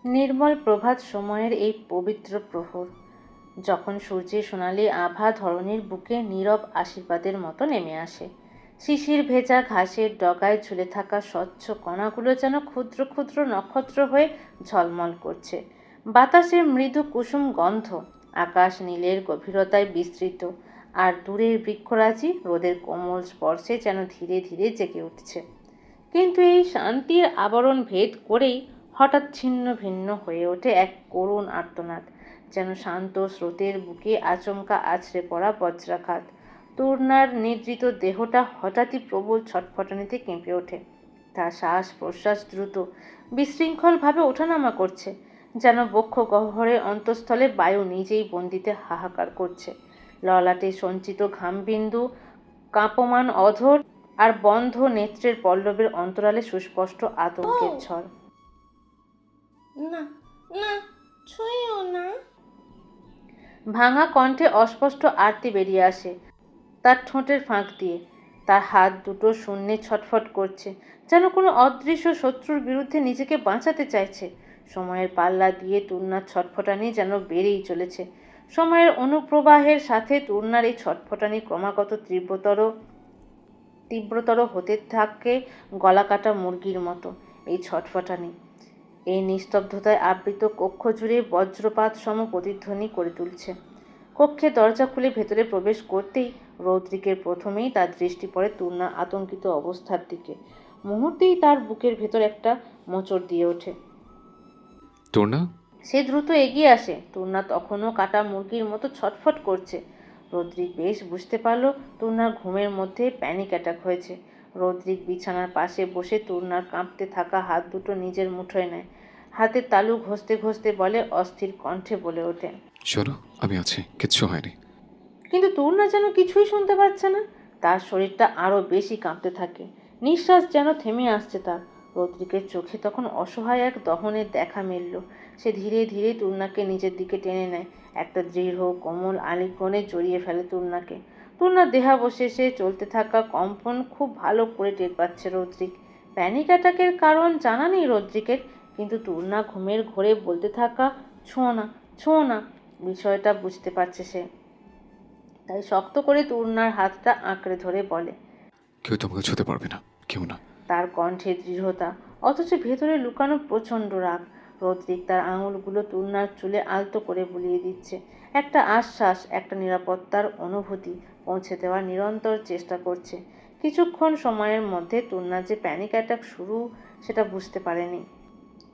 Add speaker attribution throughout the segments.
Speaker 1: নির্মল প্রভাত সময়ের এই পবিত্র প্রহর, যখন সূর্যের সোনালি আভা ধরণীর বুকে নীরব আশীর্বাদের মতো নেমে আসে। শিশির ভেজা ঘাসের ডগায় ঝুলে থাকা স্বচ্ছ কণাগুলো যেন ক্ষুদ্র ক্ষুদ্র নক্ষত্র হয়ে ঝলমল করছে। বাতাসে মৃদু কুসুম গন্ধ, আকাশ নীলের গভীরতায় বিস্তৃত, আর দূরের বৃক্ষরাজি রোদের কোমল স্পর্শে যেন ধীরে ধীরে জেগে উঠছে। কিন্তু এই শান্তির আবরণ ভেদ করেই হঠাৎ ছিন্ন ভিন্ন হয়ে ওঠে এক করুণ আর্তনাদ, যেন শান্ত স্রোতের বুকে আচমকা আছড়ে পড়া বজ্রাঘাত। তূর্ণার নিদ্রিত দেহটা হঠাৎই প্রবল ছটফটানিতে কেঁপে ওঠে। তার শ্বাস প্রশ্বাস দ্রুত, বিশৃঙ্খলভাবে ওঠানামা করছে, যেন বক্ষ গহ্বরের অন্তঃস্থলে বায়ু নিজেই বন্দিতে হাহাকার করছে। ললাটে সঞ্চিত ঘামবিন্দু, কাঁপমান অধর আর বন্ধ নেত্রের পল্লবের অন্তরালে সুস্পষ্ট আতঙ্কের ঝড়।
Speaker 2: না, না, ছুঁয়ো না।
Speaker 1: ভাঙা কণ্ঠে অস্পষ্ট আরতি বেরিয়ে আসে তার ঠোঁটের ফাঁক দিয়ে। তার হাত দুটো শূন্যে ছটফট করছে, যেন কোনো অদৃশ্য শত্রুর বিরুদ্ধে নিজেকে বাঁচাতে চাইছে। সময়ের পাল্লা দিয়ে তূর্ণার ছটফটানি যেন বেড়েই চলেছে। সময়ের অনুপ্রবাহের সাথে তূর্ণার এই ছটফটানি ক্রমাগত তীব্রতর হতে থাকে, গলাকাটা মুরগির মতো। এই ছটফটানি এই নিস্তব্ধতায় আবৃত কক্ষ জুড়ে বজ্রপাত সম প্রতিধ্বনি করে তুলছে। কক্ষে দরজা খুলে ভেতরে প্রবেশ করতেই রৌদ্রিকের প্রথমেই তার দৃষ্টি পড়ে তূর্ণা আতঙ্কিত অবস্থার দিকে। মুহূর্তেই তার বুকের ভেতর একটা মোচড় দিয়ে ওঠে।
Speaker 3: তূর্ণা?
Speaker 1: সে দ্রুত এগিয়ে আসে। তূর্ণা তখনও কাটা মুরগির মতো ছটফট করছে। রৌদ্রিক বেশ বুঝতে পারল তূর্ণার ঘুমের মধ্যে প্যানিক অ্যাটাক হয়েছে। রৌদ্রিক বিছানার পাশে বসে তূর্ণার কাঁপতে থাকা হাত দুটো নিজের মুঠোয় নেয়। হাতের তালু ঘষতে ঘষতে বলে, অস্থির কণ্ঠে বলে ওঠে,
Speaker 3: শোনো, আমি আছি, কিচ্ছু হয়নি।
Speaker 1: কিন্তু তূর্ণা যেন কিছুই শুনতে পাচ্ছে না। তার শরীরটা আরো বেশি কাঁপতে থাকে, নিঃশ্বাস যেন থেমে আসছে তার। রৌদ্রিকের চোখে তখন অসহায় এক দহনের দেখা মিলল। সে ধীরে ধীরে তূর্ণাকে নিজের দিকে টেনে নেয়, একটা দৃঢ় কোমল আলিঙ্গনে জড়িয়ে ফেলে তূর্ণাকে। তূর্ণার দেহাবশেষে চলতে থাকা কম্পন খুব ভালো করে টের পাচ্ছে রৌদ্রিক। প্যানিক অ্যাটাকের কারণ জানা নেই রৌদ্রিকের, কিন্তু তূর্ণা ঘুমের ঘোরে বলতে থাকা ছোঁয় না, ছোঁয় না, বিষয়টা বুঝতে পারছে সে। তাই শক্ত করে তূর্ণার হাতটা আঁকড়ে ধরে বলে,
Speaker 3: কেউ তোমাকে ছুতে পারবে না, কেউ না।
Speaker 1: তার কণ্ঠে দৃঢ়তা, অথচ ভেতরে লুকানো প্রচণ্ড রাগ। রৌদ্রিক তার আঙুলগুলো তূর্ণার চুলে আলতো করে বুলিয়ে দিচ্ছে। একটা আশ্বাস, একটা নিরাপত্তার অনুভূতি পৌঁছে দেওয়ার নিরন্তর চেষ্টা করছে। কিছুক্ষণ সময়ের মধ্যে তূর্ণার যে প্যানিক অ্যাটাক শুরু সেটা বুঝতে পারেনি।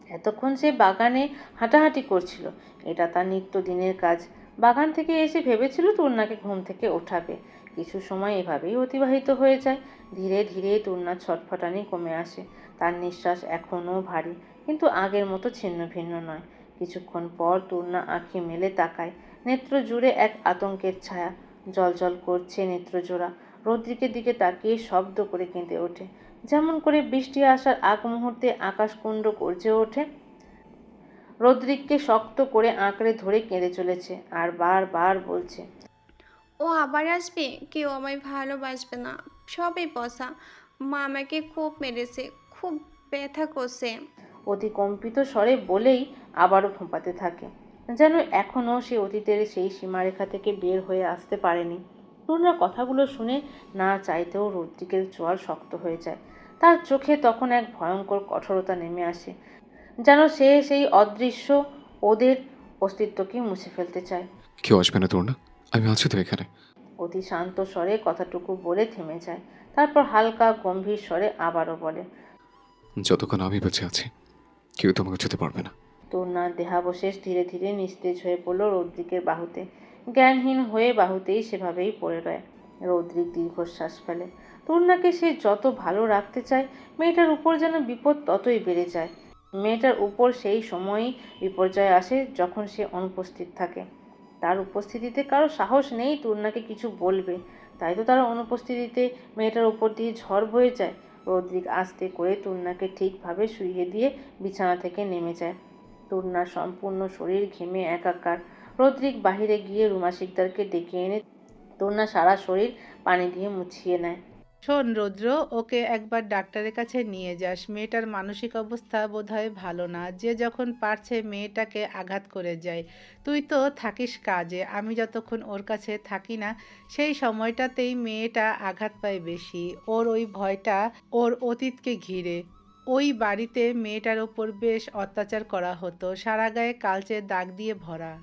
Speaker 1: এতক্ষণ সে বাগানে হাঁটাহাঁটি করছিল, এটা তার নিত্যদিনের কাজ। বাগান থেকে এসে ভেবেছিল তূর্ণাকে ঘুম থেকে ওঠাবে। কিছু সময় এভাবেই অতিবাহিত হয়ে যায়। ধীরে ধীরে তূর্ণার ছটফটানি কমে আসে। তার নিঃশ্বাস এখনও ভারী, কিন্তু আগের মতো ছিন্ন ভিন্ন নয়। কিছুক্ষণ পর তূর্ণা আঁখি মেলে তাকায়। নেত্র জুড়ে এক আতঙ্কের ছায়া, জলজল করছে নেত্রজোড়া। রৌদ্রিকের দিকে তাকিয়ে শব্দ করে কেঁদে ওঠে, যেমন করে বৃষ্টি আসার আগ মুহূর্তে আকাশকুণ্ড গর্জে ওঠে। রৌদ্রিককে শক্ত করে আঁকড়ে ধরে কেঁদে চলেছে, আর বারবার বলছে,
Speaker 2: ও আবার আসবে, কেউ আমায় ভালোবাসবে না, সবই পচা। মা আমাকে খুব মেরেছে, খুব ব্যথা করছে।
Speaker 1: অতি কম্পিত স্বরে বলেই আবারও ফোঁপাতে থাকে, যেন এখনও সে অতীতের সেই সীমারেখা থেকে বের হয়ে আসতে পারেনি। তরুণার কথাগুলো শুনে না চাইতেও রৌদ্রিকের চোয়াল শক্ত হয়ে যায়। তার চোখে তখন এক ভয়ঙ্কর কঠোরতা নেমে আসে, যেন সে সেই অদৃশ্য ওদের অস্তিত্বকে মুছে ফেলতে চায়।
Speaker 3: কেউ আসবে না তূর্ণা, আমি আছি তো এখানে।
Speaker 1: অতি শান্ত স্বরে কথাটুকু বলে থেমে যায়। তারপর হালকা গম্ভীর স্বরে আবারও বলে,
Speaker 3: যতক্ষণ আমি বেঁচে আছি, কেউ তোমাকে ছুতে পারবে না।
Speaker 1: তূর্ণার দেহাবশেষ ধীরে ধীরে নিস্তেজ হয়ে পড়ল রৌদ্রিকের বাহুতে। জ্ঞানহীন হয়ে বাহুতেই সেভাবেই পড়ে রয়। রৌদ্রিক দীর্ঘশ্বাস ফেলে। তূর্ণাকে সে যত ভালো রাখতে চায়, মেয়েটার উপর যেন বিপদ ততই বেড়ে যায়। মেয়েটার উপর সেই সময়ই বিপর্যয় আসে যখন সে অনুপস্থিত থাকে। তার উপস্থিতিতে কারো সাহস নেই তূর্ণাকে কিছু বলবে, তাই তো তার অনুপস্থিতিতে মেয়েটার উপর দিয়ে ঝড় বয়ে যায়। রৌদ্রিক আস্তে করে তূর্ণাকে ঠিকভাবে শুইয়ে দিয়ে বিছানা থেকে নেমে যায়। তূর্ণার সম্পূর্ণ শরীর ঘেমে একাকার। রৌদ্রিক বাহিরে গিয়ে রুমা শিকদারকে ডেকে এনে তূর্ণার সারা শরীর পানি দিয়ে মুছিয়ে নেয়।
Speaker 4: শোন রৌদ্র, ওকে একবার ডাক্তারের কাছে নিয়ে যাস। মেয়েটার মানসিক অবস্থা বোধহয় ভালো না। যে যখন পারছে মেয়েটাকে আঘাত করে যায়। তুই তো থাকিস কাজে, আমি যতক্ষণ ওর কাছে থাকি না সেই সময়টাতেই মেয়েটা আঘাত পায় বেশি। ওর ওই ভয়টা ওর অতীতকে ঘিরে। ওই বাড়িতে মেয়েটার ওপর বেশ অত্যাচার করা হতো, সারা গায়ে কালচে দাগ দিয়ে ভরা।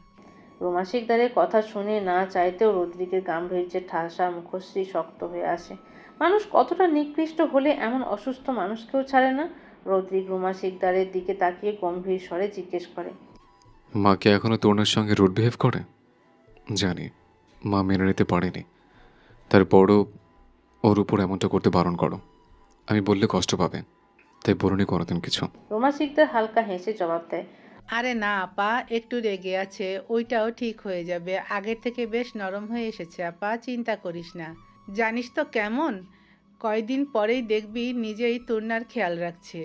Speaker 1: রুমা শিকদারের কথা শুনে না চাইতেও রদ্রিকের গাম্ভীর্যের ঠাসা মুখশ্রী শক্ত হয়ে আসে। মানুষ কতটা নিকৃষ্ট হলে এমন অসুস্থ মানুষকেও ছাড়ে না। রদ্রিক রুমা শিকদারের দিকে তাকিয়ে গম্ভীর স্বরে জিজ্ঞেস করে,
Speaker 3: মা কি এখনো তরুণের সঙ্গে রুড বিহেভ করে? জানি মা মেনে নিতে পারেনি, তারপরও ওর উপর এমনটা করতে বারণ করো। আমি বললে কষ্ট পাবে, তাই বলনি কোনোদিন কিছু।
Speaker 1: রুমা শিকদার হালকা হেসে জবাব দেয়,
Speaker 4: আরে না আপা, একটু রেগে আছে, ওইটাও ঠিক হয়ে যাবে। আগের থেকে বেশ নরম হয়ে এসেছে আপা, চিন্তা করিস না। জানিস তো কেমন, কয়দিন পরেই দেখবি নিজেই তূর্ণার খেয়াল রাখছে।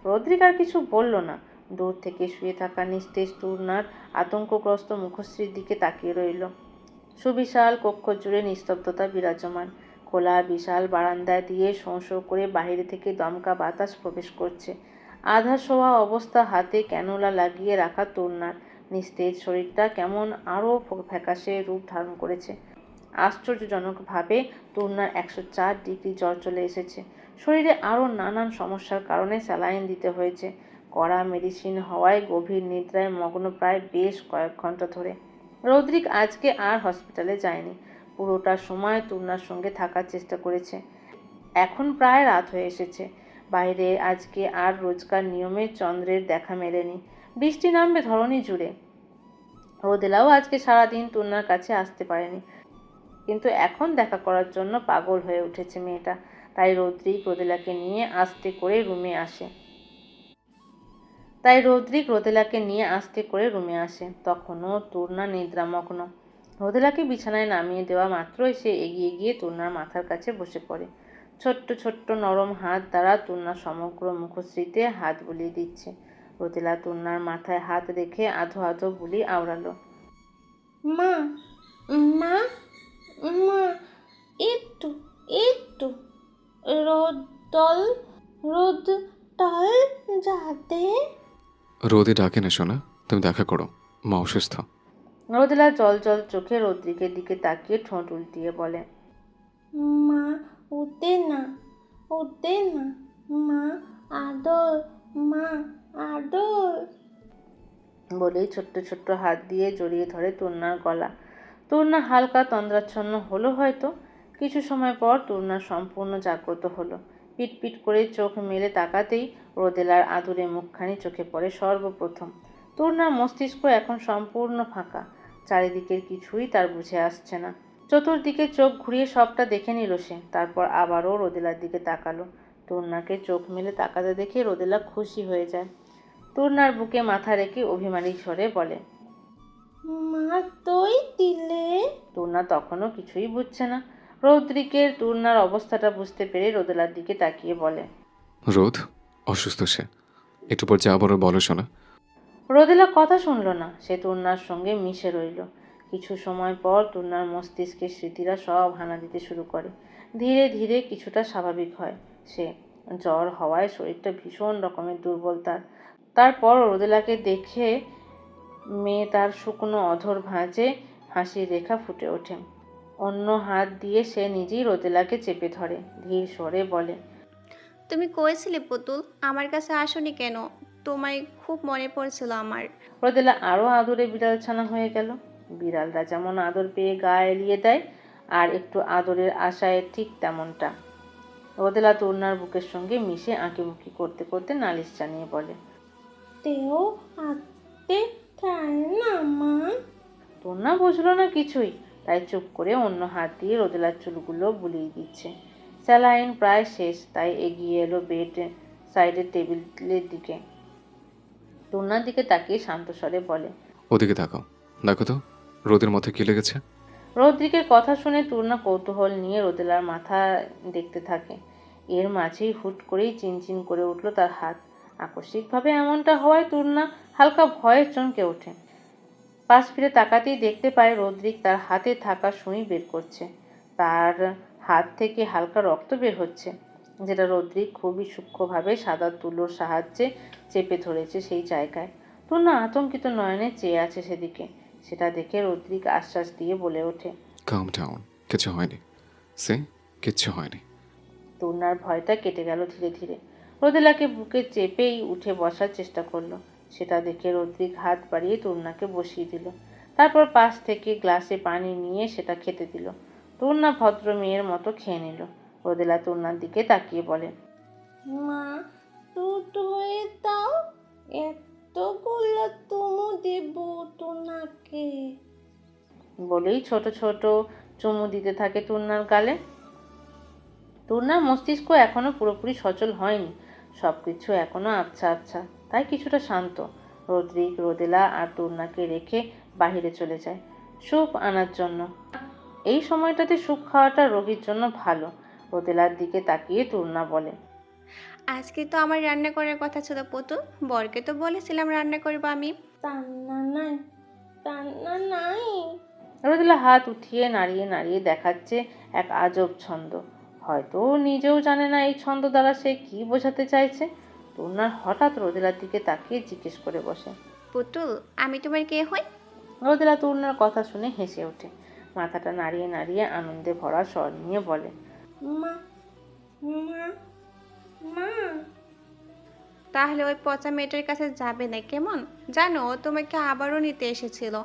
Speaker 1: রদ্রিক আর কিছু বলল না। দূর থেকে শুয়ে থাকা নিস্তেজ তূর্ণার আতঙ্কগ্রস্ত মুখশ্রীর দিকে তাকিয়ে রইল। সুবিশাল কক্ষ জুড়ে নিস্তব্ধতা বিরাজমান। খোলা বিশাল বারান্দা দিয়ে শোঁ শোঁ করে বাহিরে থেকে দমকা বাতাস প্রবেশ করছে। আধা শোয়া অবস্থা, হাতে ক্যানোলা লাগিয়ে রাখা তূর্ণার নিস্তেজ শরীরটা কেমন আরও ফ্যাকাশে রূপ ধারণ করেছে। আশ্চর্যজনকভাবে তূর্ণার 104 ডিগ্রি জ্বর চলে এসেছে। শরীরে আরও নানান সমস্যার কারণে স্যালাইন দিতে হয়েছে। কড়া মেডিসিন হওয়ায় গভীর নিদ্রায় মগ্ন প্রায় বেশ কয়েক ঘন্টা ধরে। রৌদ্রিক আজকে আর হসপিটালে যায়নি। পুরোটা সময় তূর্ণার সঙ্গে থাকার চেষ্টা করেছে। এখন প্রায় রাত হয়ে এসেছে। বাইরে আজকে আর রোজকার নিয়মে চন্দ্রের দেখা মেলেনি। বৃষ্টি নামবে ধরণী জুড়ে। রোদেলাও আজকে সারাদিন তূর্ণার কাছে আসতে পারেনি, কিন্তু এখন দেখা করার জন্য পাগল হয়ে উঠেছে মেয়েটা। তাই রোদেলাকে নিয়ে আস্তে করে রুমে আসে। তখনও তূর্ণা নিদ্রামগ্ন। রোদেলাকে বিছানায় নামিয়ে দেওয়া মাত্রই সে এগিয়ে গিয়ে তূর্ণার মাথার কাছে বসে পড়ে। ছোট্ট ছোট্ট নরম হাত দ্বারা তূর্ণার সমগ্র মুখশ্রীতে হাত বুলিয়ে দিচ্ছে। রোদেলা তূর্ণার মাথায় হাত রেখে আধো আধো বুলি আওড়ালো,
Speaker 2: মা, মা, মা, একটু, একটু, রোদল, রোদটাল যাতে।
Speaker 3: রোদে ডাকে না শোনা, তুমি দেখা করো, মা অসুস্থ।
Speaker 1: রোদেলা জল জল চোখে রদ্রিকের দিকে তাকিয়ে ঠোঁট উল্টিয়ে বলে,
Speaker 2: মা, উঠে না, উঠে না, মা, আদর, মা, আদর।
Speaker 1: বলেই ছোট্ট ছোট্ট হাত দিয়ে জড়িয়ে ধরে তূর্ণার গলা। তূর্ণা হালকা তন্দ্রাচ্ছন্ন হলো হয়তো। কিছু সময় পর তূর্ণা সম্পূর্ণ জাগ্রত হলো। পিটপিট করে চোখ মেলে তাকাতেই রোদেলার আদুরে মুখখানি চোখে পড়ে সর্বপ্রথম। তূর্ণার মস্তিষ্ক এখন সম্পূর্ণ ফাঁকা। চারিদিকের কিছুই তার বুঝে আসছে না। চতুর্দিকে চোখ ঘুরিয়ে সবটা দেখে নিল সে। তারপর আবারও রোদেলার দিকে তাকালো। তূর্ণাকে চোখ মেলে তাকাতে দেখে রোদেলা খুশি হয়ে যায়। তূর্ণার বুকে মাথা রেখে অভিমানী স্বরে বলে,
Speaker 2: মা তুই দিলে।
Speaker 1: তূর্ণা তখনও কিছুই বুঝছে না। রৌদ্রিকের তূর্ণার অবস্থাটা বুঝতে পেরে রোদেলার দিকে তাকিয়ে বলে,
Speaker 3: রোদ অসুস্থ সে, একটু পর যা বলো বলো শোনা।
Speaker 1: রোদেলা কথা শুনল না। সে তূর্ণার সঙ্গে মিশে রইল। কিছু সময় পর তূর্ণার মস্তিষ্কের স্মৃতিরা সব হানা দিতে শুরু করে। ধীরে ধীরে কিছুটা স্বাভাবিক হয় সে। জ্বর হওয়ায় শরীরটা ভীষণ রকমের দুর্বল তার। তারপর রোদেলাকে দেখে মেয়ে তার শুকনো অধর ভাঁজে হাসির রেখা ফুটে ওঠে। অন্য হাত দিয়ে সে নিজেই রোদেলাকে চেপে ধরে। ধীর স্বরে বলে,
Speaker 2: তুমি কয়েছিলে পুতুল, আমার কাছে আসনি কেন? তোমায় খুব মনে পড়ছিল আমার।
Speaker 1: রোদেলা আরও আদরে বিড়াল ছানা হয়ে গেল। বিড়ালরা যেমন আদর পেয়ে গা এলিয়ে দেয়, আর একটু আদরের আশায় ঠিক তেমনটা। রোদেলা তূর্ণার বুকের সঙ্গে মিশে আঁকিবুকি করতে করতে নালিশ জানিয়ে বলে,
Speaker 2: তেও আঁকতে চায় না মা।
Speaker 1: তূর্ণা বুঝলো না কিছুই। তাই চুপ করে অন্য হাত দিয়ে রোদেলার চুলগুলো বুলিয়ে দিচ্ছে। স্যালাইন প্রায় শেষ, তাই এগিয়ে এলো বেড সাইডের টেবিলের দিকে। তূর্ণার দিকে তাকিয়ে শান্ত স্বরে বলে,
Speaker 3: ওদিকে তাকাও, দেখো তো রোদের মধ্যে কি লেগেছে।
Speaker 1: রৌদ্রিকের কথা শুনে তূর্ণা কৌতূহল নিয়ে রোদেলার মাথা দেখতে থাকে। এর মাঝেই হুট করেই চিনচিন করে উঠল তার হাত। আকস্মিকভাবে এমনটা হওয়ায় তূর্ণা হালকা ভয়ে চমকে ওঠে। পাশ ফিরে তাকাতেই দেখতে পায় রৌদ্রিক তার হাতে থাকা সুই বের করছে। তার হাত থেকে হালকা রক্ত বের হচ্ছে, যেটা রদ্রিক খুবই সূক্ষ্মভাবে সাদা তুলোর সাহায্যে চেপে ধরেছে সেই জায়গায়। তূর্ণা আতঙ্কিত নয়নে চেয়ে আছে সেদিকে। সেটা দেখে রদ্রিক আশ্বাস দিয়ে বলে ওঠে,
Speaker 3: কাম ডাউন, কিছু হয়নি। সে কিচ্ছু হয়নি।
Speaker 1: তূর্ণার ভয়টা কেটে গেল ধীরে ধীরে। রোদেলাকে বুকে চেপেই উঠে বসার চেষ্টা করলো। সেটা দেখে রদ্রিক হাত বাড়িয়ে তূর্ণাকে বসিয়ে দিল। তারপর পাশ থেকে গ্লাসে পানি নিয়ে সেটা খেতে দিল। তূর্ণা ভদ্র মেয়ের মতো খেয়ে নিল। রোদেলা তূর্ণার দিকে তাকিয়ে বলে,
Speaker 2: মা, দুটো হয়ে দাও, এতগুলো তুমু দেব তোনাকে।
Speaker 1: বলেই ছোট ছোট চুমু দিতে থাকে তূর্ণার গালে। তূর্ণার মস্তিষ্ক এখনো পুরোপুরি সচল হয়নি, সবকিছু এখনো আবছা আবছা, তাই কিছুটা শান্ত। রদ্রিক রোদেলা আর তূর্ণাকে রেখে বাহিরে চলে যায় স্যুপ আনার জন্য। এই সময়টাতে স্যুপ খাওয়াটা রোগীর জন্য ভালো। রোদেলার দিকে তাকিয়ে তূর্ণা বলে,
Speaker 2: আজকে তো আমার রান্না করার কথা ছিল পুতুল, বরকে তো বলেছিলাম রান্না করবো আমি। রান্না নাই, রান্না নাই।
Speaker 1: রোদেলা হাত উঠিয়ে নাড়িয়ে নাড়িয়ে দেখাচ্ছে এক আজব ছন্দ। হয়তো ও নিজেও জানে না এই ছন্দ দ্বারা সে কি বোঝাতে চাইছে। তূর্ণার হঠাৎ রোদেলার দিকে তাকিয়ে জিজ্ঞেস করে বসে,
Speaker 2: পুতুল, আমি তোমার কে হই?
Speaker 1: রোদেলা তূর্ণার কথা শুনে হেসে ওঠে। মাথাটা নাড়িয়ে নাড়িয়ে আনন্দে ভরা স্বর নিয়ে বলে,
Speaker 2: মা, মা, মা। তাহলে ওই পচা মেয়েটার কাছে যাবে না কেমন? জানো, ও তোমাকে আবারও নিতে এসেছিল।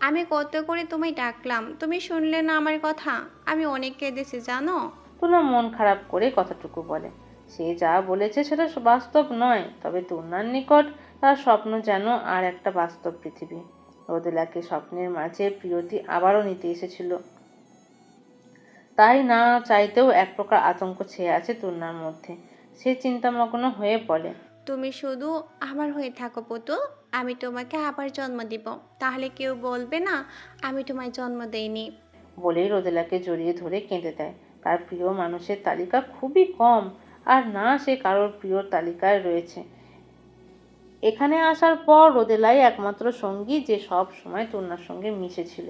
Speaker 2: আমি কত করে তোমায় ডাকলাম, তুমি শুনলে না আমার কথা। আমি অনেক কেঁদেছি জানো।
Speaker 1: তূর্ণা মন খারাপ করে কথাটুকু বলে। সে যা বলেছে সেটা বাস্তব নয়, তবে তূর্ণার নিকট তার স্বপ্ন যেন আর একটা বাস্তব পৃথিবী। রোদেলাকে স্বপ্নের মাঝে প্রিয়তি আবারও নিতে এসেছিল, তাই না চাইতেও এক প্রকার আতঙ্ক ছেয়ে আছে তূর্ণার মধ্যে। সে চিন্তামগ্ন হয়ে বলে,
Speaker 2: তুমি শুধু আমার হয়ে থাকো পুতুল, আমি তোমাকে আবার জন্ম দিব। তাহলে কেউ বলবে না আমি তোমায় জন্ম দেইনি।
Speaker 1: বলেই রোদেলাকে জড়িয়ে ধরে কেঁদে দেয়। তার প্রিয় মানুষের তালিকা খুবই কম, আর না সে কারোর প্রিয় তালিকায় রয়েছে। এখানে আসার পর রোদেলাই একমাত্র সঙ্গী যে সব সময় তূর্ণার সঙ্গে মিশেছিল।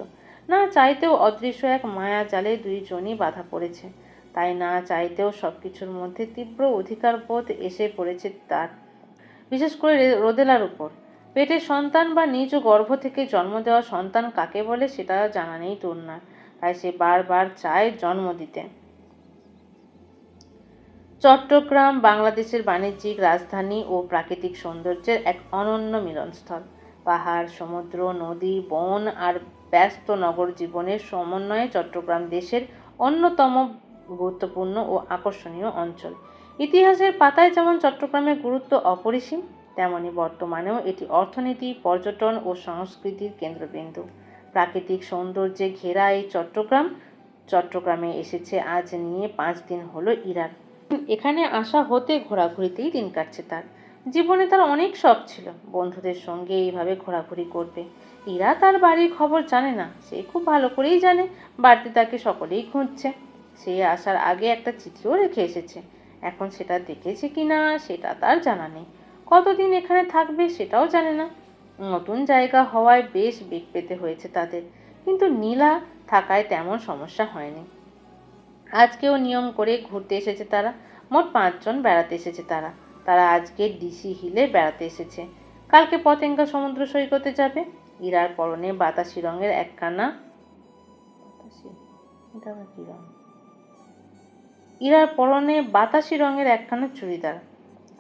Speaker 1: না চাইতেও অদৃশ্য এক মায়া জালে দুইজনই বাধা পড়েছে। তাই না চাইতেও সবকিছুর মধ্যে তীব্র অধিকার বোধ এসে পড়েছে তার, বিশেষ করে রোদেলার উপর। পেটের সন্তান বা নিজ গর্ভ থেকে জন্ম দেওয়া সন্তান কাকে বলে সেটা জানা নেই তূর্ণার, তাই সে বারবার চায় জন্ম দিতে। চট্টগ্রাম বাংলাদেশের বাণিজ্যিক রাজধানী ও প্রাকৃতিক সৌন্দর্যের এক অনন্য মিলনস্থল। পাহাড়, সমুদ্র, নদী, বন আর ব্যস্ত নগর জীবনের সমন্বয়ে চট্টগ্রাম দেশের অন্যতম গুরুত্বপূর্ণ ও আকর্ষণীয় অঞ্চল। ইতিহাসের পাতায় যেমন চট্টগ্রামের গুরুত্ব অপরিসীম, তেমনি বর্তমানেও এটি অর্থনীতি, পর্যটন ও সংস্কৃতির কেন্দ্রবিন্দু। প্রাকৃতিক সৌন্দর্যে ঘেরা এই চট্টগ্রামে এসেছে আজ নিয়ে 5 দিন হলো ইরার। এখানে আসা হতে ঘোরাঘুরিতেই দিন কাটছে তার। জীবনে তার অনেক শখ ছিল বন্ধুদের সঙ্গে এইভাবে ঘোরাঘুরি করবে। ইরা তার বাড়ির খবর জানে না, সে খুব ভালো করেই জানে বাড়িতে তাকে সকলেই খুঁজছে। সে আসার আগে একটা চিঠিও রেখে এসেছে, এখন সেটা দেখেছে কিনা সেটা তার জানা নেই। কতদিন এখানে থাকবে সেটাও জানে না। নতুন জায়গা হওয়ায় বেশ বেগ পেতে হয়েছে তাদের, কিন্তু নীলা থাকায় তেমন সমস্যা হয়নি। আজকেও নিয়ম করে ঘুরতে এসেছে তারা। মোট 5 জন বেড়াতে এসেছে তারা। তারা আজকে ডিসি হিলে বেড়াতে এসেছে, কালকে পতেঙ্গা সমুদ্র সৈকতে যাবে। ইরার পরনে বাতাসি রঙের একখানা ইরার পরনে বাতাসি রঙের একখানা চুড়িদার,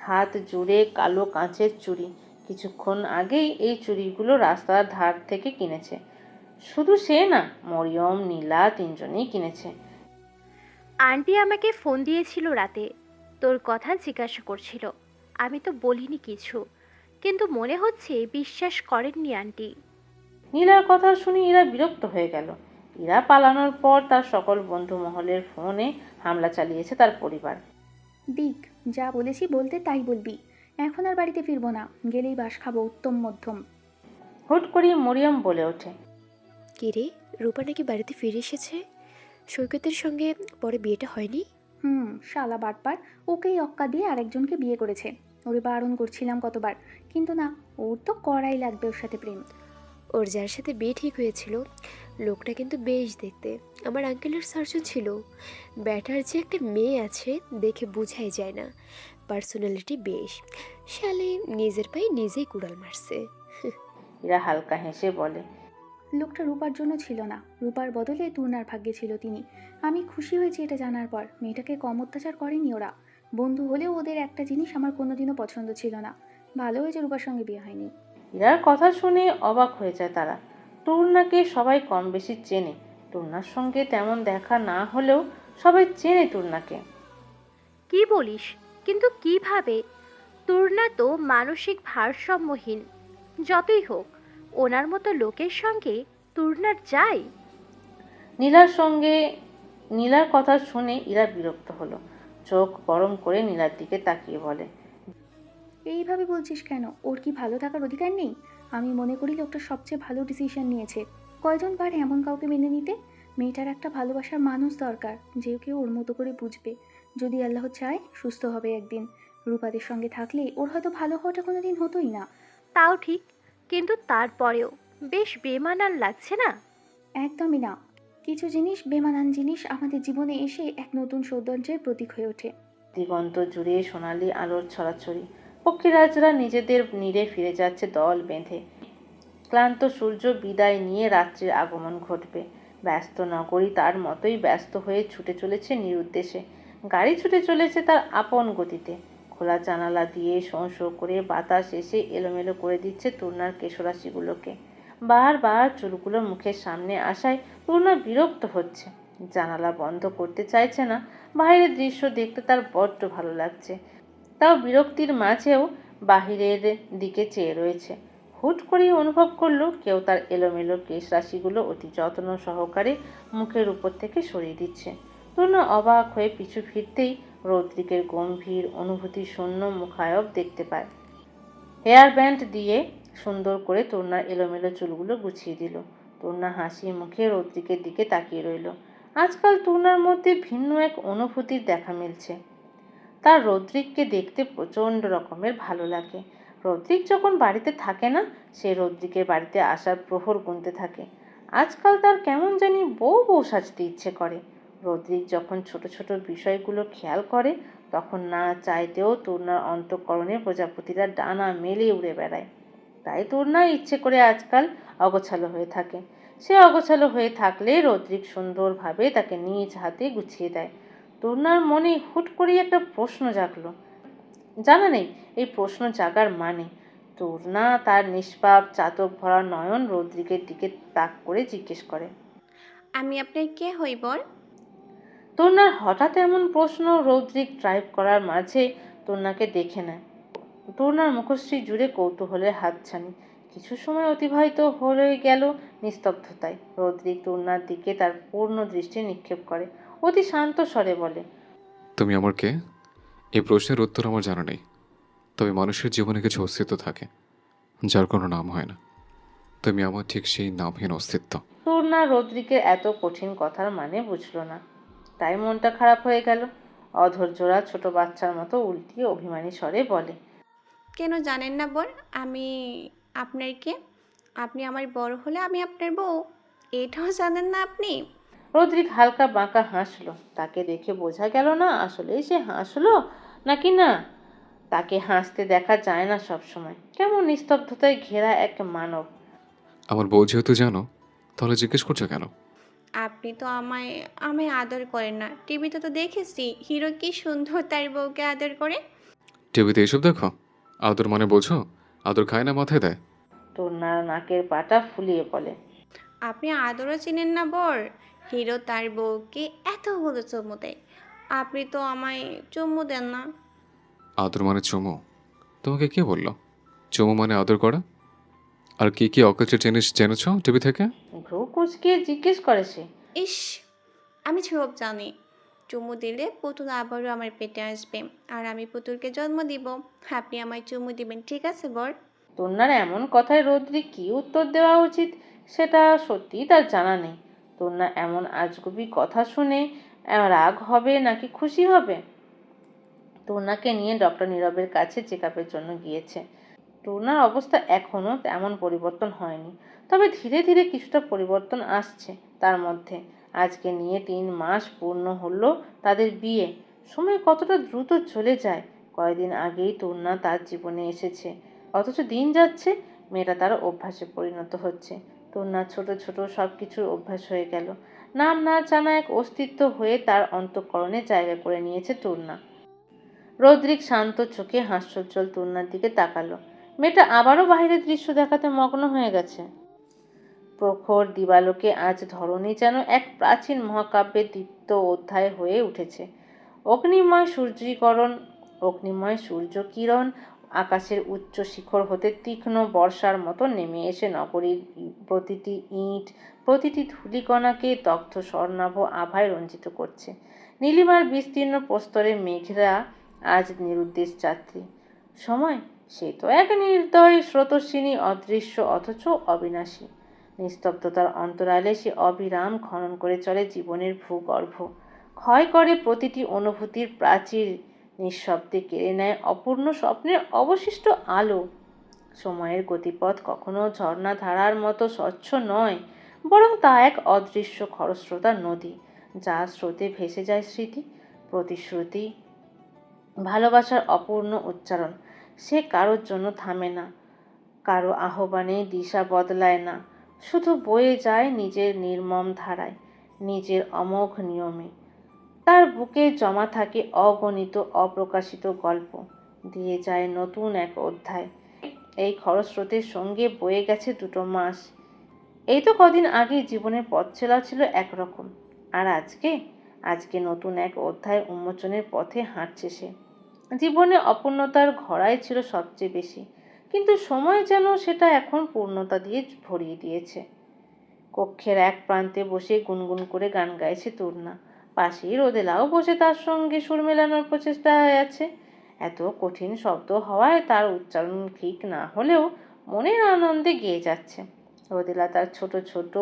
Speaker 1: হাত জুড়ে কালো কাঁচের চুড়ি। কিছুক্ষণ আগেই এই চুড়িগুলো রাস্তার ধার থেকে কিনেছে। শুধু সে না, মরিয়ম, নীলা 3 জনেই কিনেছে।
Speaker 5: আন্টি আমাকে ফোন দিয়েছিল রাতে, তোর কথা জিজ্ঞাসা করছিল। আমি তো বলিনি কিছু, কিন্তু মনে হচ্ছে বিশ্বাস করেননি আন্টি।
Speaker 1: নীলার কথা শুনে ইরা বিরক্ত হয়ে গেল। ইরা পালানোর পর তার সকল বন্ধু মহলের ফোনে হামলা চালিয়েছে তার পরিবার।
Speaker 6: দিক, যা বলেছি বলতে তাই বলবি। এখন আর বাড়িতে ফিরবো না, গেলেই বাস খাবো উত্তম মধ্যম।
Speaker 1: হুট করে মরিয়ম বলে ওঠে,
Speaker 7: কে রে, রূপা নাকি বাড়িতে ফিরে এসেছে? সৈকতের সঙ্গে পরে বিয়েটা হয়নি?
Speaker 6: শালা বাটপার, ওকেই অক্কা দিয়ে আরেকজনকে বিয়ে করেছে। ওরে বারণ করছিলাম কতবার, কিন্তু না, ওর তো করাই লাগবে ওর সাথে প্রেম।
Speaker 7: ওর যার সাথে বিয়ে ঠিক হয়েছিল লোকটা কিন্তু বেশ দেখতে, আমার আঙ্কেলের সার্জন ছিল। ব্যাটার যে একটা মেয়ে আছে দেখে বোঝাই যায় না, পার্সোনালিটি বেশ। শালে নিজের পায়ে নিজেই কুড়াল মারছে।
Speaker 1: ইরা হালকা হেসে বলে,
Speaker 6: লোকটা রূপার জন্য ছিল না, রূপার বদলে তূর্ণার ভাগ্যে ছিল তিনি। আমি খুশি হয়েছি এটা জানার পর। মেয়েটাকে কম অত্যাচার করেনি ওরা। বন্ধু হলেও ওদের একটা জিনিস আমার কোনোদিনও পছন্দ ছিল না। ভালো হয়েছে রূপার সঙ্গে বিয়ে হয়নি।
Speaker 1: ইরার কথা শুনে অবাক হয়ে যায় তারা। তূর্ণাকে সবাই কম বেশি চেনে, তূর্ণার সঙ্গে তেমন দেখা না হলেও সবাই চেনে তূর্ণাকে।
Speaker 5: কি বলিস? কিন্তু কিভাবে? তূর্ণা তো মানসিক ভারসাম্যহীন। যতই হোক, ওনার মতো লোকের সঙ্গে তূর্ণার যায়?
Speaker 1: নীলার কথা শুনে ইরা বিরক্ত হলো। চোখ গরম করে নীলার দিকে তাকিয়ে বলে,
Speaker 6: এইভাবে বলছিস কেন? ওর কি ভালো থাকার অধিকার নেই? আমি মনে করি লোকটা সবচেয়ে ভালো ডিসিশন নিয়েছে। কয়জন পারে এমন কাউকে মেনে নিতে? মেয়েটার একটা ভালোবাসার মানুষ দরকার, যে কেউ ওর মতো করে বুঝবে। যদি আল্লাহ চায় সুস্থ হবে একদিন। রূপাদের সঙ্গে থাকলে ওর হয়তো ভালো হওয়াটা কোনোদিন হতোই না।
Speaker 5: তাও ঠিক, কিন্তু তারপরেও বেশ বেমানান লাগছে না?
Speaker 6: একদমই না। কিছু জিনিস, বেমানান জিনিস আমাদের জীবনে এসে এক নতুন সৌন্দর্যের প্রতীক হয়ে ওঠে।
Speaker 1: দিগন্ত জুড়ে সোনালি আলোর ছড়াছড়ি। পক্ষীরাজরা নিজেদের নীড়ে ফিরে যাচ্ছে দল বেঁধে। ক্লান্ত সূর্য বিদায় নিয়ে রাত্রির আগমন ঘটবে। ব্যস্ত নগরী তার মতোই ব্যস্ত হয়ে ছুটে চলেছে নিরুদ্দেশে। গাড়ি ছুটে চলেছে তার আপন গতিতে। খোলা জানালা দিয়ে শোঁ শোঁ করে বাতাস এসে এলোমেলো করে দিচ্ছে তূর্ণার কেশরাশিগুলোকে। বারবার চুলগুলো মুখের সামনে আসায় তূর্ণা বিরক্ত হচ্ছে। জানালা বন্ধ করতে চাইছে না। বাইরের দৃশ্য দেখতে তার বড্ড ভালো লাগছে। তাও বিরক্তির মাঝেও বাহিরের দিকে চেয়ে রয়েছে। হুট করেই অনুভব করলো কেউ তার এলোমেলো কেশ রাশিগুলো অতি যত্ন সহকারে মুখের উপর থেকে সরিয়ে দিচ্ছে। তূর্ণা অবাক হয়ে পিছু ফিরতেই রৌদ্রিকের গম্ভীর অনুভূতি শূন্য মুখায়ব দেখতে পায়। হেয়ার ব্যান্ড দিয়ে সুন্দর করে তূর্ণার এলোমেলো চুলগুলো গুছিয়ে দিল। তূর্ণা হাসি মুখে রৌদ্রিকের দিকে তাকিয়ে রইল। আজকাল তূর্ণার মধ্যে ভিন্ন এক অনুভূতির দেখা মিলছে। তার রৌদ্রিককে দেখতে প্রচণ্ড রকমের ভালো লাগে। রৌদ্রিক যখন বাড়িতে থাকে না, সে রৌদ্রিকের বাড়িতে আসার প্রহর গুনতে থাকে। আজকাল তার কেমন জানি বউ বউ সাজতে ইচ্ছে করে। রৌদ্রিক যখন ছোট ছোট বিষয়গুলো খেয়াল করে, তখন না চাইতেও তূর্ণার অন্তঃকরণে প্রজাপতিরা ডানা মেলে উড়ে বেড়ায়। তাই তূর্ণা ইচ্ছে করে আজকাল অগোছালো হয়ে থাকে। সে অগোছালো হয়ে থাকলে রৌদ্রিক সুন্দরভাবে তাকে নিজ হাতে গুছিয়ে দেয়। তূর্ণার মনে হুট করেই একটা প্রশ্ন জাগলো। জানা নেই এই প্রশ্ন জাগার মানে। তূর্ণা তার নিষ্পাপ চাতক ভরা নয়ন রৌদ্রিকের দিকে তাক করে জিজ্ঞেস করে,
Speaker 2: আমি আপনার কে হই বল?
Speaker 1: তূর্ণার হঠাৎ এমন প্রশ্ন রৌদ্রিক ড্রাইভ করার মাঝে তূর্ণাকে দেখে নেয়। তূর্ণার মুখশ্রী জুড়ে কৌতূহলের হাতছানি। কিছু সময় অতিবাহিত হয়ে গেল নিস্তব্ধতায়। রৌদ্রিক তূর্ণার দিকে তার পূর্ণ দৃষ্টি নিক্ষেপ করে। অতি শান্ত স্বরে বলে,
Speaker 3: তুমি আমার কে? এই প্রশ্নের উত্তর আমার জানা নেই, তবে মানুষের জীবনে কিছু অস্তিত্ব থাকে যার কোনো নাম হয় না। তুমি আমার ঠিক সেই নামহীন অস্তিত্ব।
Speaker 1: তূর্ণা রৌদ্রিকের এত কঠিন কথার মানে বুঝল না। তাই মনটা খারাপ হয়ে গেল। অধৈর্যরা ছোট বাচ্চার মতো উল্টিয়ে অভিমানী স্বরে বলে,
Speaker 2: কেন জানেন না বল? আমি আপনার কে? আপনি আমার বড় হলে আমি আপনার বউ, এটাও জানেন না আপনি?
Speaker 1: রৌদ্রিক হালকা বাঁকা হাসলো। তাকে দেখে বোঝা গেল না আসলেই সে হাসলো নাকি না। তাকে হাসতে দেখা যায় না সব সময়। কেমন নিস্তব্ধতায় ঘেরা এক মানব।
Speaker 3: আমার বউ যেহেতু জানো, তাহলে জিজ্ঞেস করছো কেন?
Speaker 2: আপনি তো আমায় আমায় আদর করেন না। টিভিতে তো দেখেছি হিরো কি সুন্দর তার বউকে আদর করে।
Speaker 3: টিভিতে এসব দেখো? আদর মানে বোঝো? আদর খায় না মাথায় দেয়।
Speaker 1: তূর্ণার নাকের পাটা ফুলিয়ে বলে,
Speaker 2: আপনি আদরও চিনেন না বর? হিরো তার বউকে এতগুলো চুমু দেয়, আপনি তো আমায় চুমু দেন না।
Speaker 3: আদর মানে চুমু? তোমাকে কে বললো চুমু মানে আদর করা? আর কি কি অকালচার জিনিস জেনেছো টিভি থেকে?
Speaker 1: ভ্রু কুঁচকিয়ে জিজ্ঞেস করে সে।
Speaker 2: ইস, আমি সব জানি। চুমু দিলে পুতুল আবারও আমার পেটে আসবে, আর আমি পুতুলকে জন্ম দিব। আপনি আমায় চুমু দিবেন, ঠিক আছে বর?
Speaker 1: তূর্ণার এমন কথায় রৌদ্রিক কী উত্তর দেওয়া উচিত সেটা সত্যিই তার জানা নেই। তূর্ণা এমন আজগুবি কথা শুনে রাগ হবে নাকি খুশি হবে? তূর্ণাকে নিয়ে ডক্টর নীরবের কাছে চেক আপের জন্য গিয়েছে। টুনার অবস্থা এখনও তেমন পরিবর্তন হয়নি, তবে ধীরে ধীরে কিছুটা পরিবর্তন আসছে তার মধ্যে। আজকে নিয়ে 3 মাস পূর্ণ হলো তাদের বিয়ে। সময় কতটা দ্রুত চলে যায়। কয়েকদিন আগেই তূর্ণা তার জীবনে এসেছে, অথচ দিন যাচ্ছে, মেয়েটা তার অভ্যাসে পরিণত হচ্ছে। তূর্ণার ছোট ছোট সব কিছুর অভ্যাস হয়ে গেল। নাম না জানা এক অস্তিত্ব হয়ে তার অন্তঃকরণে জায়গা করে নিয়েছে তূর্ণা। রদ্রিক শান্ত চোখে হাস্যোজ্জ্বল তূর্ণার দিকে তাকালো। মেয়েটা আবারও বাইরের দৃশ্য দেখাতে মগ্ন হয়ে গেছে। প্রখর দিবালোকে আজ ধরণী যেন এক প্রাচীন মহাকাব্যের দীপ্ত অধ্যায় হয়ে উঠেছে। অগ্নিময় সূর্যকিরণ আকাশের উচ্চ শিখর হতে তীক্ষ্ণ বর্ষার মতো নেমে এসে নগরীর প্রতিটি ইঁট, প্রতিটি ধূলিকণাকে দগ্ধ স্বর্ণাভ আভায় রঞ্জিত করছে। নীলিমার বিস্তীর্ণ প্রস্তরে মেঘরা আজ নিরুদ্দেশ যাত্রী। সময়, সে তো এক নির্দয় স্রোতস্বিনী, অদৃশ্য অথচ অবিনাশী। নিস্তব্ধতার অন্তরালে সে অবিরাম খনন করে চলে জীবনের ভূগর্ভ, ক্ষয় করে প্রতিটি অনুভূতির প্রাচীর, নিঃশব্দে কেড়ে নেয় অপূর্ণ স্বপ্নের অবশিষ্ট আলো। সময়ের গতিপথ কখনো ঝর্ণাধারার মতো স্বচ্ছ নয়, বরং তা এক অদৃশ্য খরস্রোতা নদী, যার স্রোতে ভেসে যায় স্মৃতি, প্রতিশ্রুতি, ভালোবাসার অপূর্ণ উচ্চারণ। সে কারোর জন্য থামে না, কারো আহ্বানে দিশা বদলায় না, শুধু বয়ে যায় নিজের নির্মম ধারায়, নিজের অমোঘ নিয়মে। তার বুকে জমা থাকে অগণিত অপ্রকাশিত গল্প, দিয়ে যায় নতুন এক অধ্যায়। এই খরস্রোতের সঙ্গে বয়ে গেছে 2 মাস। এই তো কদিন আগে জীবনের পথ চলা ছিল একরকম, আর আজকে নতুন এক অধ্যায় উন্মোচনের পথে হাঁটছে সে। জীবনে অপূর্ণতার ঘরাই ছিল সবচেয়ে বেশি, কিন্তু সময় যেন সেটা এখন পূর্ণতা দিয়ে ভরিয়ে দিয়েছে। কক্ষের এক প্রান্তে বসে গুনগুন করে গান গাইছে তূর্ণা। পাশেই রোদেলাও বসে তার সঙ্গে সুর মেলানোর প্রচেষ্টায় আছে। এত কঠিন শব্দ হওয়ায় তার উচ্চারণ ঠিক না হলেও মনের আনন্দে গেয়ে যাচ্ছে। রোদেলা তার ছোট ছোট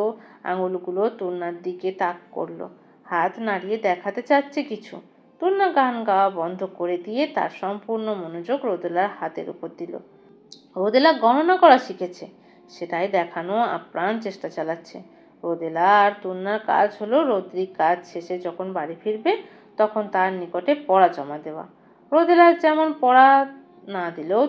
Speaker 1: আঙুলগুলো তূর্ণার দিকে তাক করলো, হাত নাড়িয়ে দেখাতে চাচ্ছে কিছু। তূর্ণা গান গাওয়া বন্ধ করে দিয়ে তার সম্পূর্ণ মনোযোগ রোদেলার হাতের উপর দিল। রোদেলা গণনা করা শিখেছে, সেটাই দেখানো আপ্রাণ চেষ্টা চালাচ্ছে। রোদেলা আর তূর্ণার কাজ হলো রদ্রিক কাজ শেষে যখন বাড়ি ফিরবে তখন তার নিকটে পড়া জমা দেওয়া। রোদেলার তেমন পড়া না দিলেও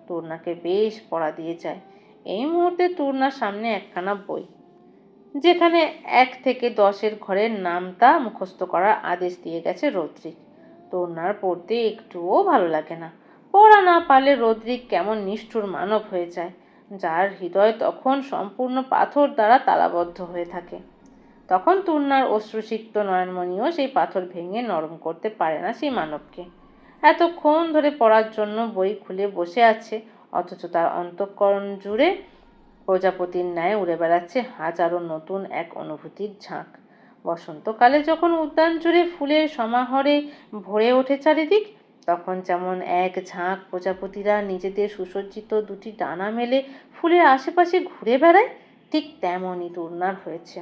Speaker 1: তূর্ণাকে বেশ পড়া দিয়ে যায়। এই মুহূর্তে তূর্ণার সামনে একখানা বই, যেখানে 1 থেকে 10-এর ঘরের নামতা মুখস্থ করার আদেশ দিয়ে গেছে রদ্রিক। তূর্ণার পড়তে একটুও ভালো লাগে না। পড়া না পারলে রদ্রিক কেমন নিষ্ঠুর মানব হয়ে যায়, যার হৃদয় তখন সম্পূর্ণ পাথর দ্বারা তালাবদ্ধ হয়ে থাকে। তখন তূর্ণার অশ্রুসিক্ত নয়নমণিও সেই পাথর ভেঙে নরম করতে পারে না সেই মানবকে। এতক্ষণ ধরে পড়ার জন্য বই খুলে বসে আছে, অথচ তার অন্তঃকরণ জুড়ে প্রজাপতির ন্যায় উড়ে বেড়াচ্ছে হাজারো নতুন এক অনুভূতির ঝাঁক। বসন্তকালে যখন উদ্যান জুড়ে ফুলের সমাহারে ভরে ওঠে চারিদিক, তখন যেমন এক ঝাঁক প্রজাপতিরা নিজেদের সুসজ্জিত 2টি ডানা মেলে ফুলের আশেপাশে ঘুরে বেড়ায়, ঠিক তেমনই তূর্ণার হয়েছে।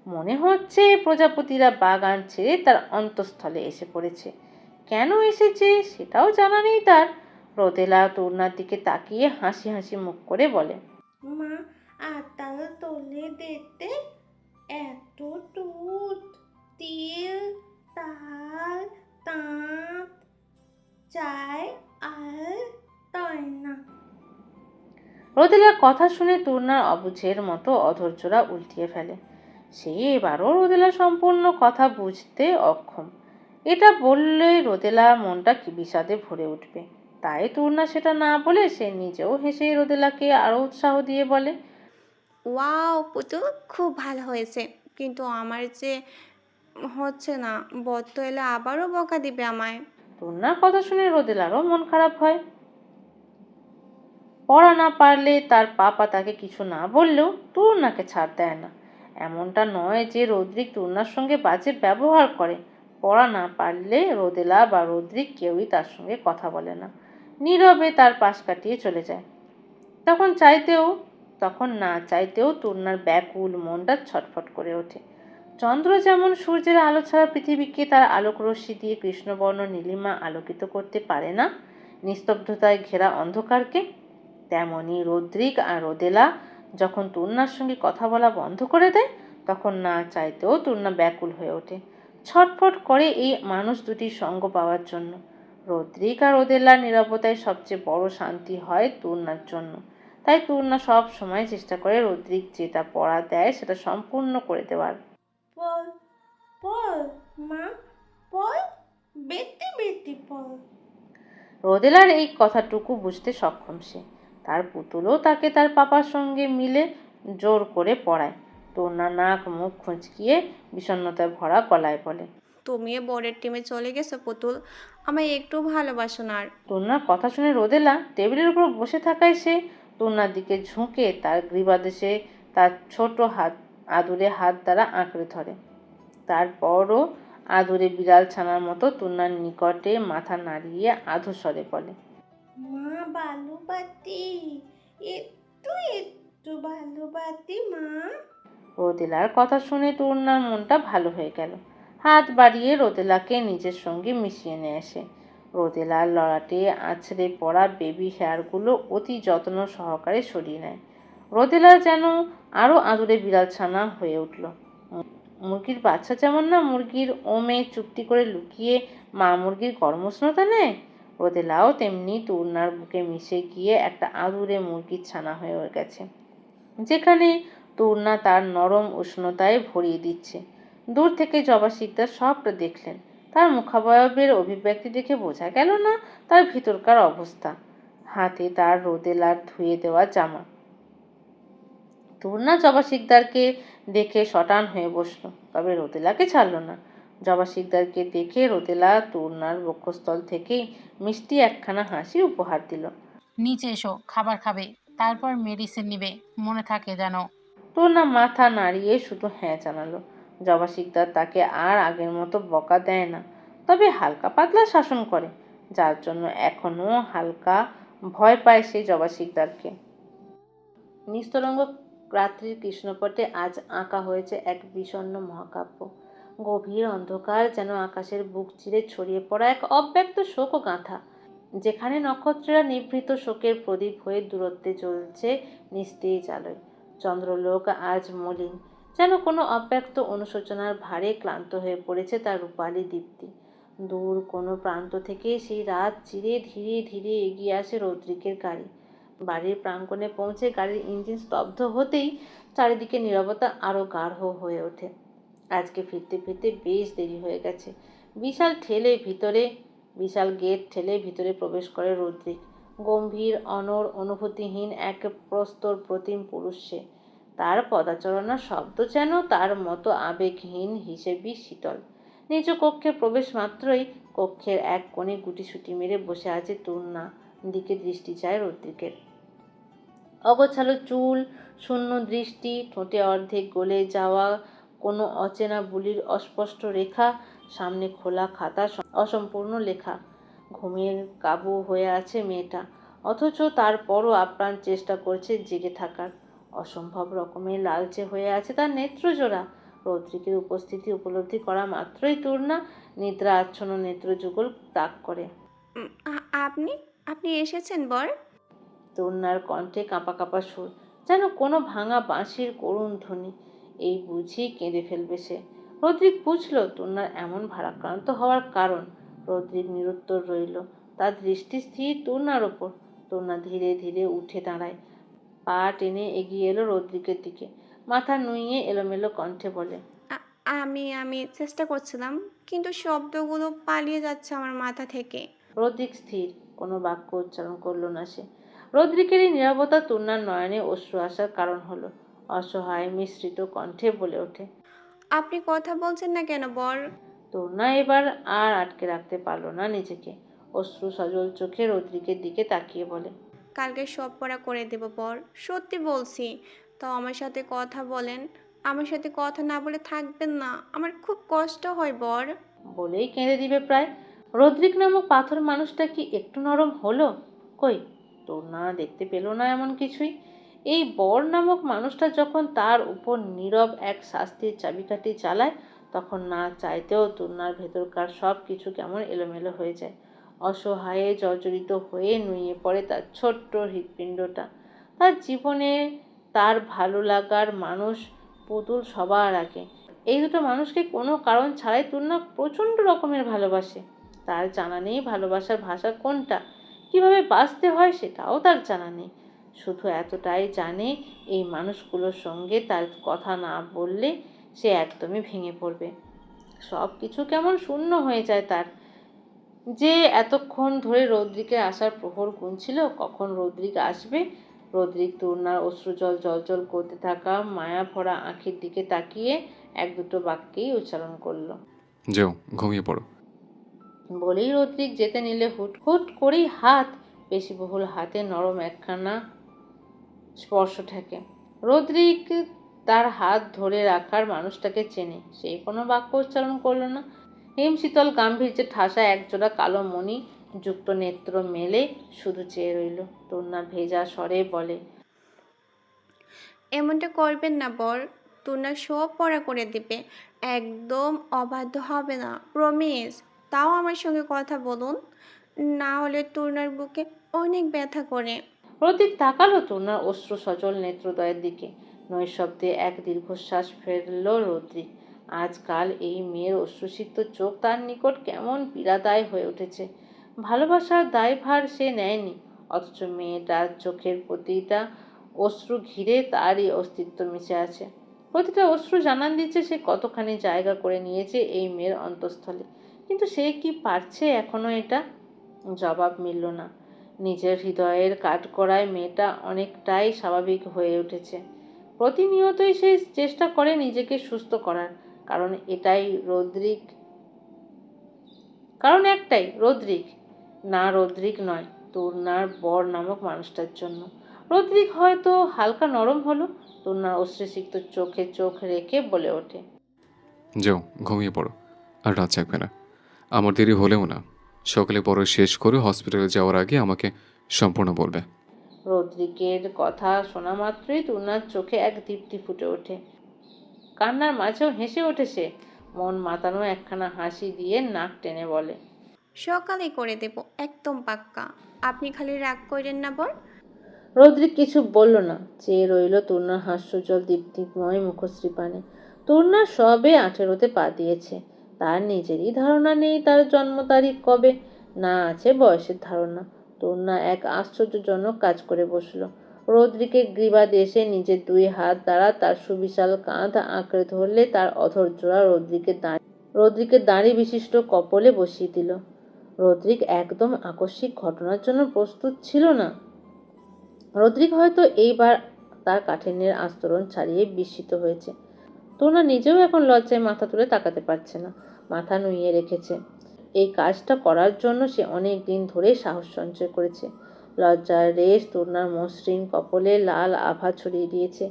Speaker 1: মনে হচ্ছে প্রজাপতিরা বাগান ছেড়ে তার অন্তঃস্থলে এসে পড়েছে। কেন এসেছে সেটাও জানা নেই তার। রোদেলা তূর্ণার দিকে তাকিয়ে হাসি হাসি মুখ করে বলে,
Speaker 2: মা, আতাল তোলে দিতে এত দুধ, তিল, তাল, তাঁত, চাই আর তাই না।
Speaker 1: রোদেলার কথা শুনে তূর্ণার অবুঝের মতো অধৈর্যরা উল্টিয়ে ফেলে। সে এবারও রোদেলা সম্পূর্ণ কথা বুঝতে অক্ষম। এটা বললে রোদেলা মনটা কি বিষাদে ভরে উঠবে। তাই তূর্ণা সেটা না বলে সে নিজেও হেসে রোদেলাকে আরো উৎসাহ দিয়ে বলে,
Speaker 2: ওয়াও পুতুল, খুব ভালো হয়েছে, কিন্তু আমার যে হচ্ছে না, বদ্য এলে আবারও বকা দিবে আমায়।
Speaker 1: তূর্ণার কথা শুনে রোদেলারও মন খারাপ হয়। পড়া না পারলে তার পাপা তাকে কিছু না বললেও তূর্ণাকে ছাড় দেয় না। এমনটা নয় যে রদ্রিক তূর্ণার সঙ্গে বাজে ব্যবহার করে। পড়া না পারলে রোদেলা বা রদ্রিক কেউই তার সঙ্গে কথা বলে না, নীরবে তার পাশ কাটিয়ে চলে যায়। তখন না চাইতেও তূর্ণার ব্যাকুল মনটা ছটফট করে ওঠে। চন্দ্র যেমন সূর্যের আলো ছাড়া পৃথিবীকে তার আলোক রশ্মি দিয়ে কৃষ্ণবর্ণ নীলিমা আলোকিত করতে পারে না, নিস্তব্ধতায় ঘেরা অন্ধকারকে, তেমনি রদ্রিক আর রোদেলা যখন তূর্ণার সঙ্গে কথা বলা বন্ধ করে দেয়, তখন না চাইতেও তূর্ণা ব্যাকুল হয়ে ওঠে, ছটফট করে এই মানুষ দুটির সঙ্গ পাওয়ার জন্য। রদ্রিক আর রোদেলার নীরবতায় সবচেয়ে বড় শান্তি হয় তূর্ণার জন্য। তাই তূর্ণা সব সময় চেষ্টা করে রদ্রিক যেটা পড়া দেয় সেটা সম্পূর্ণ করে দেওয়ার।
Speaker 2: পল পল মা, পল বেটি বেটি পল।
Speaker 1: রোদেলার এই কথাটুকু বুঝতে সক্ষম সে। তার পুতুলও তাকে তার পাপার সঙ্গে মিলে জোর করে পড়ায়। তূর্ণা নাক মুখ খুঁচকিয়ে বিষণ্ণতায় ভরা গলায় বলে,
Speaker 2: তুমিও বোর্ডের টিমে চলে গেছো পুতুল, আমায় একটু ভালোবাসো না আর।
Speaker 1: তূর্ণার কথা শুনে রোদেলা টেবিলের উপর বসে থাকায় সে তূর্ণার দিকে ঝুঁকে তার গ্রীবাদেশে তার ছোট হাত আদুরে হাত দ্বারা আঁকড়ে ধরে। তারপরও আদুরে বিড়াল ছানার মতো তূর্ণার নিকটে মাথা নাড়িয়ে আধো স্বরে বলে,
Speaker 2: মা ভালোবাসি, একটু একটু ভালোবাসি মা।
Speaker 1: রোদেলার কথা শুনে তূর্ণার মনটা ভালো হয়ে গেল। হাত বাড়িয়ে রোদেলাকে নিজের সঙ্গে মিশিয়ে নিয়ে আসে। রোদেলার ললাটে আছড়ে পড়া বেবি হেয়ারগুলো অতি যত্ন সহকারে সরিয়ে নেয়। রোদেলা যেন আরও আদুরে বিড়াল ছানা হয়ে উঠল। মুরগির বাচ্চা যেমন না মুরগির ওমে চুপটি করে লুকিয়ে মা মুরগির গর্মস্নতা নেয়, রোদেলাও তেমনি তূর্ণার বুকে মিশে গিয়ে একটা আদুরে মুরগির ছানা হয়ে গেছে, যেখানে তূর্ণা তার নরম উষ্ণতায় ভরিয়ে দিচ্ছে। দূর থেকে জবা শিকদার সবটা দেখলেন। তার মুখাবয়বের অভিব্যক্তি দেখে বোঝা গেল না তার ভিতরকার অবস্থা। হাতে তার রোদেলার ধুয়ে দেওয়া জামা। তূর্ণা জবা শিকদারকে দেখে শটান হয়ে বসলো, তবে রোদেলাকে ছাড়ল না। জবা শিকদারকে দেখে রোদেলা তূর্ণার বক্ষস্থল থেকেই মিষ্টি একখানা হাসি উপহার দিল।
Speaker 8: নিচে এসো, খাবার খাবে, তারপর মেডিসিন নিবে, মনে থাকে যেন।
Speaker 1: তূর্ণা মাথা নাড়িয়ে শুধু হ্যাঁ জানালো। জবা শিকদার তাকে আর আগের মতো বকা দেয় না, তবে হালকা পাতলা শাসন করে, যার জন্য এখনো হালকা ভয় পায় সে জবা শিকদারকে। নিস্তরঙ্গ রাত্রির কৃষ্ণপটে আজ আঁকা হয়েছে এক বিষণ্ণ মহাকাব্য। গভীর অন্ধকার যেন আকাশের বুক চিরে ছড়িয়ে পড়া এক অব্যক্ত শোক গাঁথা, যেখানে নক্ষত্রেরা নিভৃত শোকের প্রদীপ হয়ে দূরত্বে জ্বলছে নিস্তেজ আলোয়। চন্দ্রলোক আজ মলিন, যেন কোনো অব্যক্ত অনুশোচনার ভারে ক্লান্ত হয়ে পড়েছে তার রূপালী দীপ্তি। দূর কোনো প্রান্ত থেকে সেই রাত চিরে ধীরে ধীরে এগিয়ে আসে রদ্রিকের গাড়ি। বাড়ির প্রাঙ্গণে পৌঁছে গাড়ির ইঞ্জিন স্তব্ধ হতেই চারিদিকে নীরবতা আরও গাঢ় হয়ে ওঠে। আজকে ফিরতে ফিরতে বেশ দেরি হয়ে গেছে। বিশাল গেট ঠেলে ভিতরে প্রবেশ করে রদ্রিক। গম্ভীর অনড় অনুভূতিহীন এক প্রস্তর প্রতিম পুরুষ সে। তার পদাচারণার শব্দ যেন তার মতো আবেগহীন হিসেবই শীতল। নিজ কক্ষে প্রবেশ মাত্রই কক্ষের এক কোণে গুটিসুটি মেরে বসে আছে তূর্ণা, দিকে দৃষ্টি চায় রদ্রিকের। অগোছালো চুল, শূন্য দৃষ্টি, ঠোঁটে অর্ধেক গলে যাওয়া কোনো অচেনা বুলির অস্পষ্ট রেখা, সামনে খোলা খাতা, অসম্পূর্ণ লেখা। ঘুমের কাবু হয়ে আছে মেয়েটা, অথচ তারপরও আপ্রাণ চেষ্টা করছে জেগে থাকার। অসম্ভব রকমের লালচে হয়ে আছে তার নেত্রজোড়া। রদ্রিকের উপস্থিতি উপলব্ধি করা মাত্রই তূর্ণা নিদ্রা আচ্ছন্ন নেত্রযুগল তাক করে।
Speaker 2: আপনি আপনি এসেছেন বর?
Speaker 1: তূর্ণার কণ্ঠে কাঁপা কাঁপা সুর, যেন কোনো ভাঙা বাঁশির করুণ ধ্বনি। এই বুঝি কেঁদে ফেলবে সে। রদ্রিক বুঝল তূর্ণার এমন ভারাক্রান্ত হওয়ার কারণ। রদ্রিক নিরুত্তর রইল, তার দৃষ্টি স্থির তূর্ণার ওপর। তূর্ণা ধীরে ধীরে উঠে দাঁড়ায়, পা টেনে এগিয়ে এলো রদ্রিকের দিকে, মাথা নুইয়ে এলোমেলো কণ্ঠে বলে,
Speaker 2: আমি চেষ্টা করছিলাম, কিন্তু শব্দগুলো পালিয়ে যাচ্ছে আমার মাথা থেকে।
Speaker 1: রদ্রিক স্থির, কোনো বাক্য উচ্চারণ করল না সে। রদ্রিকের এই নীরবতা তূর্ণার নয়নে অশ্রু আসার কারণ হলো। অসহায় মিশ্রিত কণ্ঠে বলে ওঠে,
Speaker 2: আপনি কথা বলছেন না কেন বর?
Speaker 1: তূর্ণা এবার আর আটকে রাখতে পারল না নিজেকে। অশ্রু সজল চোখে রদ্রিকের দিকে তাকিয়ে বলে,
Speaker 2: কালকে সব পড়া করে দেব বর, সত্যি বলছি। তাও আমার সাথে কথা বলেন, আমার সাথে কথা না বলে থাকবেন না, আমার খুব কষ্ট হয় বর।
Speaker 1: বলেই কেঁদে দিবে প্রায়। রদ্রিক নামক পাথর মানুষটা কি একটু নরম হলো? কই, তূর্ণা দেখতে পেল না এমন কিছুই। এই বর নামক মানুষটা যখন তার উপর নীরব এক শাস্তির চাবিকাঠি চালায়, তখন না চাইতেও তূর্ণার ভেতরকার সব কিছু কেমন এলোমেলো হয়ে যায়। অসহায়ে জর্জরিত হয়ে নুয়ে পড়ে তার ছোট্ট হৃৎপিণ্ডটা। তার জীবনে তার ভালো লাগার মানুষ পুতুল সবার আগে। এই দুটো মানুষকে কোনো কারণ ছাড়াই তূর্ণা প্রচণ্ড রকমের ভালোবাসে। তার জানা নেই ভালোবাসার ভাষা কোনটা, কিভাবে বাঁচতে হয় সেটাও তার জানা নেই। শুধু এতটাই জানে, এই মানুষগুলোর সঙ্গে তার কথা না বললে সে একদমই ভেঙে পড়বে। সব কিছু কেমন শূন্য হয়ে যায় তার। যে এতক্ষণ ধরে রৌদ্রিকের আসার প্রহর গুনছিল, কখন রৌদ্রিক আসবে। রৌদ্রিক তূর্ণার অশ্রুজল জলজল করতে থাকা মায়া ভরা আঁখির দিকে তাকিয়ে এক দুটো বাক্যেই উচ্চারণ করলো।
Speaker 3: যাও ঘুমিয়ে পড়ো।
Speaker 1: বলেই রৌদ্রিক যেতে নিলে হুট হুট করেই হাত, পেশিবহুল হাতে নরম একখানা স্পর্শ ঠেকে। রৌদ্রিক তার হাত ধরে রাখার মানুষটাকে চেনে, সেই কোনো বাক্য উচ্চারণ করলো না। হিমশীতল গাম্ভীর্যে ঠাসা একজোড়া কালো মণি যুক্ত নেত্র মেলে শুধু চেয়ে রইল। তূর্ণা ভেজা স্বরে বলে,
Speaker 2: এমনটা করবেন না বর, তূর্ণা সব পড়া করে দিবে। একদম অবাধ্য হবে না, প্রমিস। তাও আমার সঙ্গে কথা বলুন, না হলে তূর্ণার বুকে অনেক ব্যথা করে।
Speaker 1: রৌদ্রিক তাকালো তূর্ণার অশ্রু সজল নেত্রদ্বয়ের দিকে। নৈশব্দে এক দীর্ঘশ্বাস ফেলল রৌদ্রিক। আজকাল এই মেয়ের অশ্রুসিক্ত চোখ তার নিকট কেমন পীড়াদায় হয়ে উঠেছে। ভালোবাসার দায়ভার সে নেয়নি, অথচ মেয়েটার চোখের প্রতিটা অশ্রু ঘিরে তারই অস্তিত্ব মিশে আছে। প্রতিটা অশ্রু জানান দিচ্ছে সে কতখানি জায়গা করে নিয়েছে এই মেয়ের অন্তঃস্থলে। কিন্তু সে কি পারছে এখনো এটা? জবাব মিলল না। নিজের হৃদয়ের কাঠগড়ায় মেয়েটা অনেকটাই স্বাভাবিক হয়ে উঠেছে। প্রতিনিয়তই সে চেষ্টা করে নিজেকে সুস্থ করার। কারণ একটাই, রৌদ্রিক। না, রৌদ্রিক নয়, তূর্ণার বর নামক মানুষটার জন্য। রৌদ্রিক হয়তো হালকা নরম হলো। তূর্ণার অশ্রুসিক্ত চোখে চোখ রেখে বলে ওঠে,
Speaker 3: যাও ঘুমিয়ে পড়ো, আর রাত জাগবে না। আমার দেরি হলেও না, সকালে পড়া শেষ করে হসপিটালে যাওয়ার আগে আমাকে সম্পূর্ণ বলবে।
Speaker 1: রৌদ্রিকের কথা শোনা মাত্রই তূর্ণার চোখে এক দীপ্তি ফুটে ওঠে। কান্নার মাঝেও হেসে ওঠে সে। মন মাতানো একখানা হাসি দিয়ে নাক টেনে বলে,
Speaker 2: সকালে করে দেব, একদম পাক্কা। আপনি খালি রাগ করেন না বর।
Speaker 1: রৌদ্রিক কিছু বলল না, চেয়ে রইল তূর্ণার হাস্যজ্জ্বল দীপ্তিময় মুখশ্রী পানে। তূর্ণা সবে 18-তে পা দিয়েছে। তার নিজেরই ধারণা নেই তার জন্ম তারিখ কবে, না আছে বয়সের ধারণা। তূর্ণা এক আশ্চর্যজনক কাজ করে বসল। রৌদ্রিকের গ্রীবা দেশে নিজের দুই হাত দ্বারা তার সুবিশাল কাঁধ আঁকড়ে ধরলে তার অধর জোড়া রৌদ্রিকের দাড়ি বিশিষ্ট কপলে বসিয়ে দিল। রৌদ্রিক একদম আকস্মিক ঘটনার জন্য প্রস্তুত ছিল না। রৌদ্রিক হয়তো এইবার তার কাঠিন্যের আস্তরণ ছাড়িয়ে বিস্মিত হয়েছে। তূর্ণা নিজেও এখন লজ্জায় মাথা তুলে তাকাতে পারছে না, মাথা নুইয়ে রেখেছে। এই কাজটা করার জন্য সে অনেক দিন ধরে সাহস সঞ্চয় করেছে। লজ্জার রেশ তূর্ণার মসৃণ কপলে লাল আভা ছড়িয়ে দিয়েছে।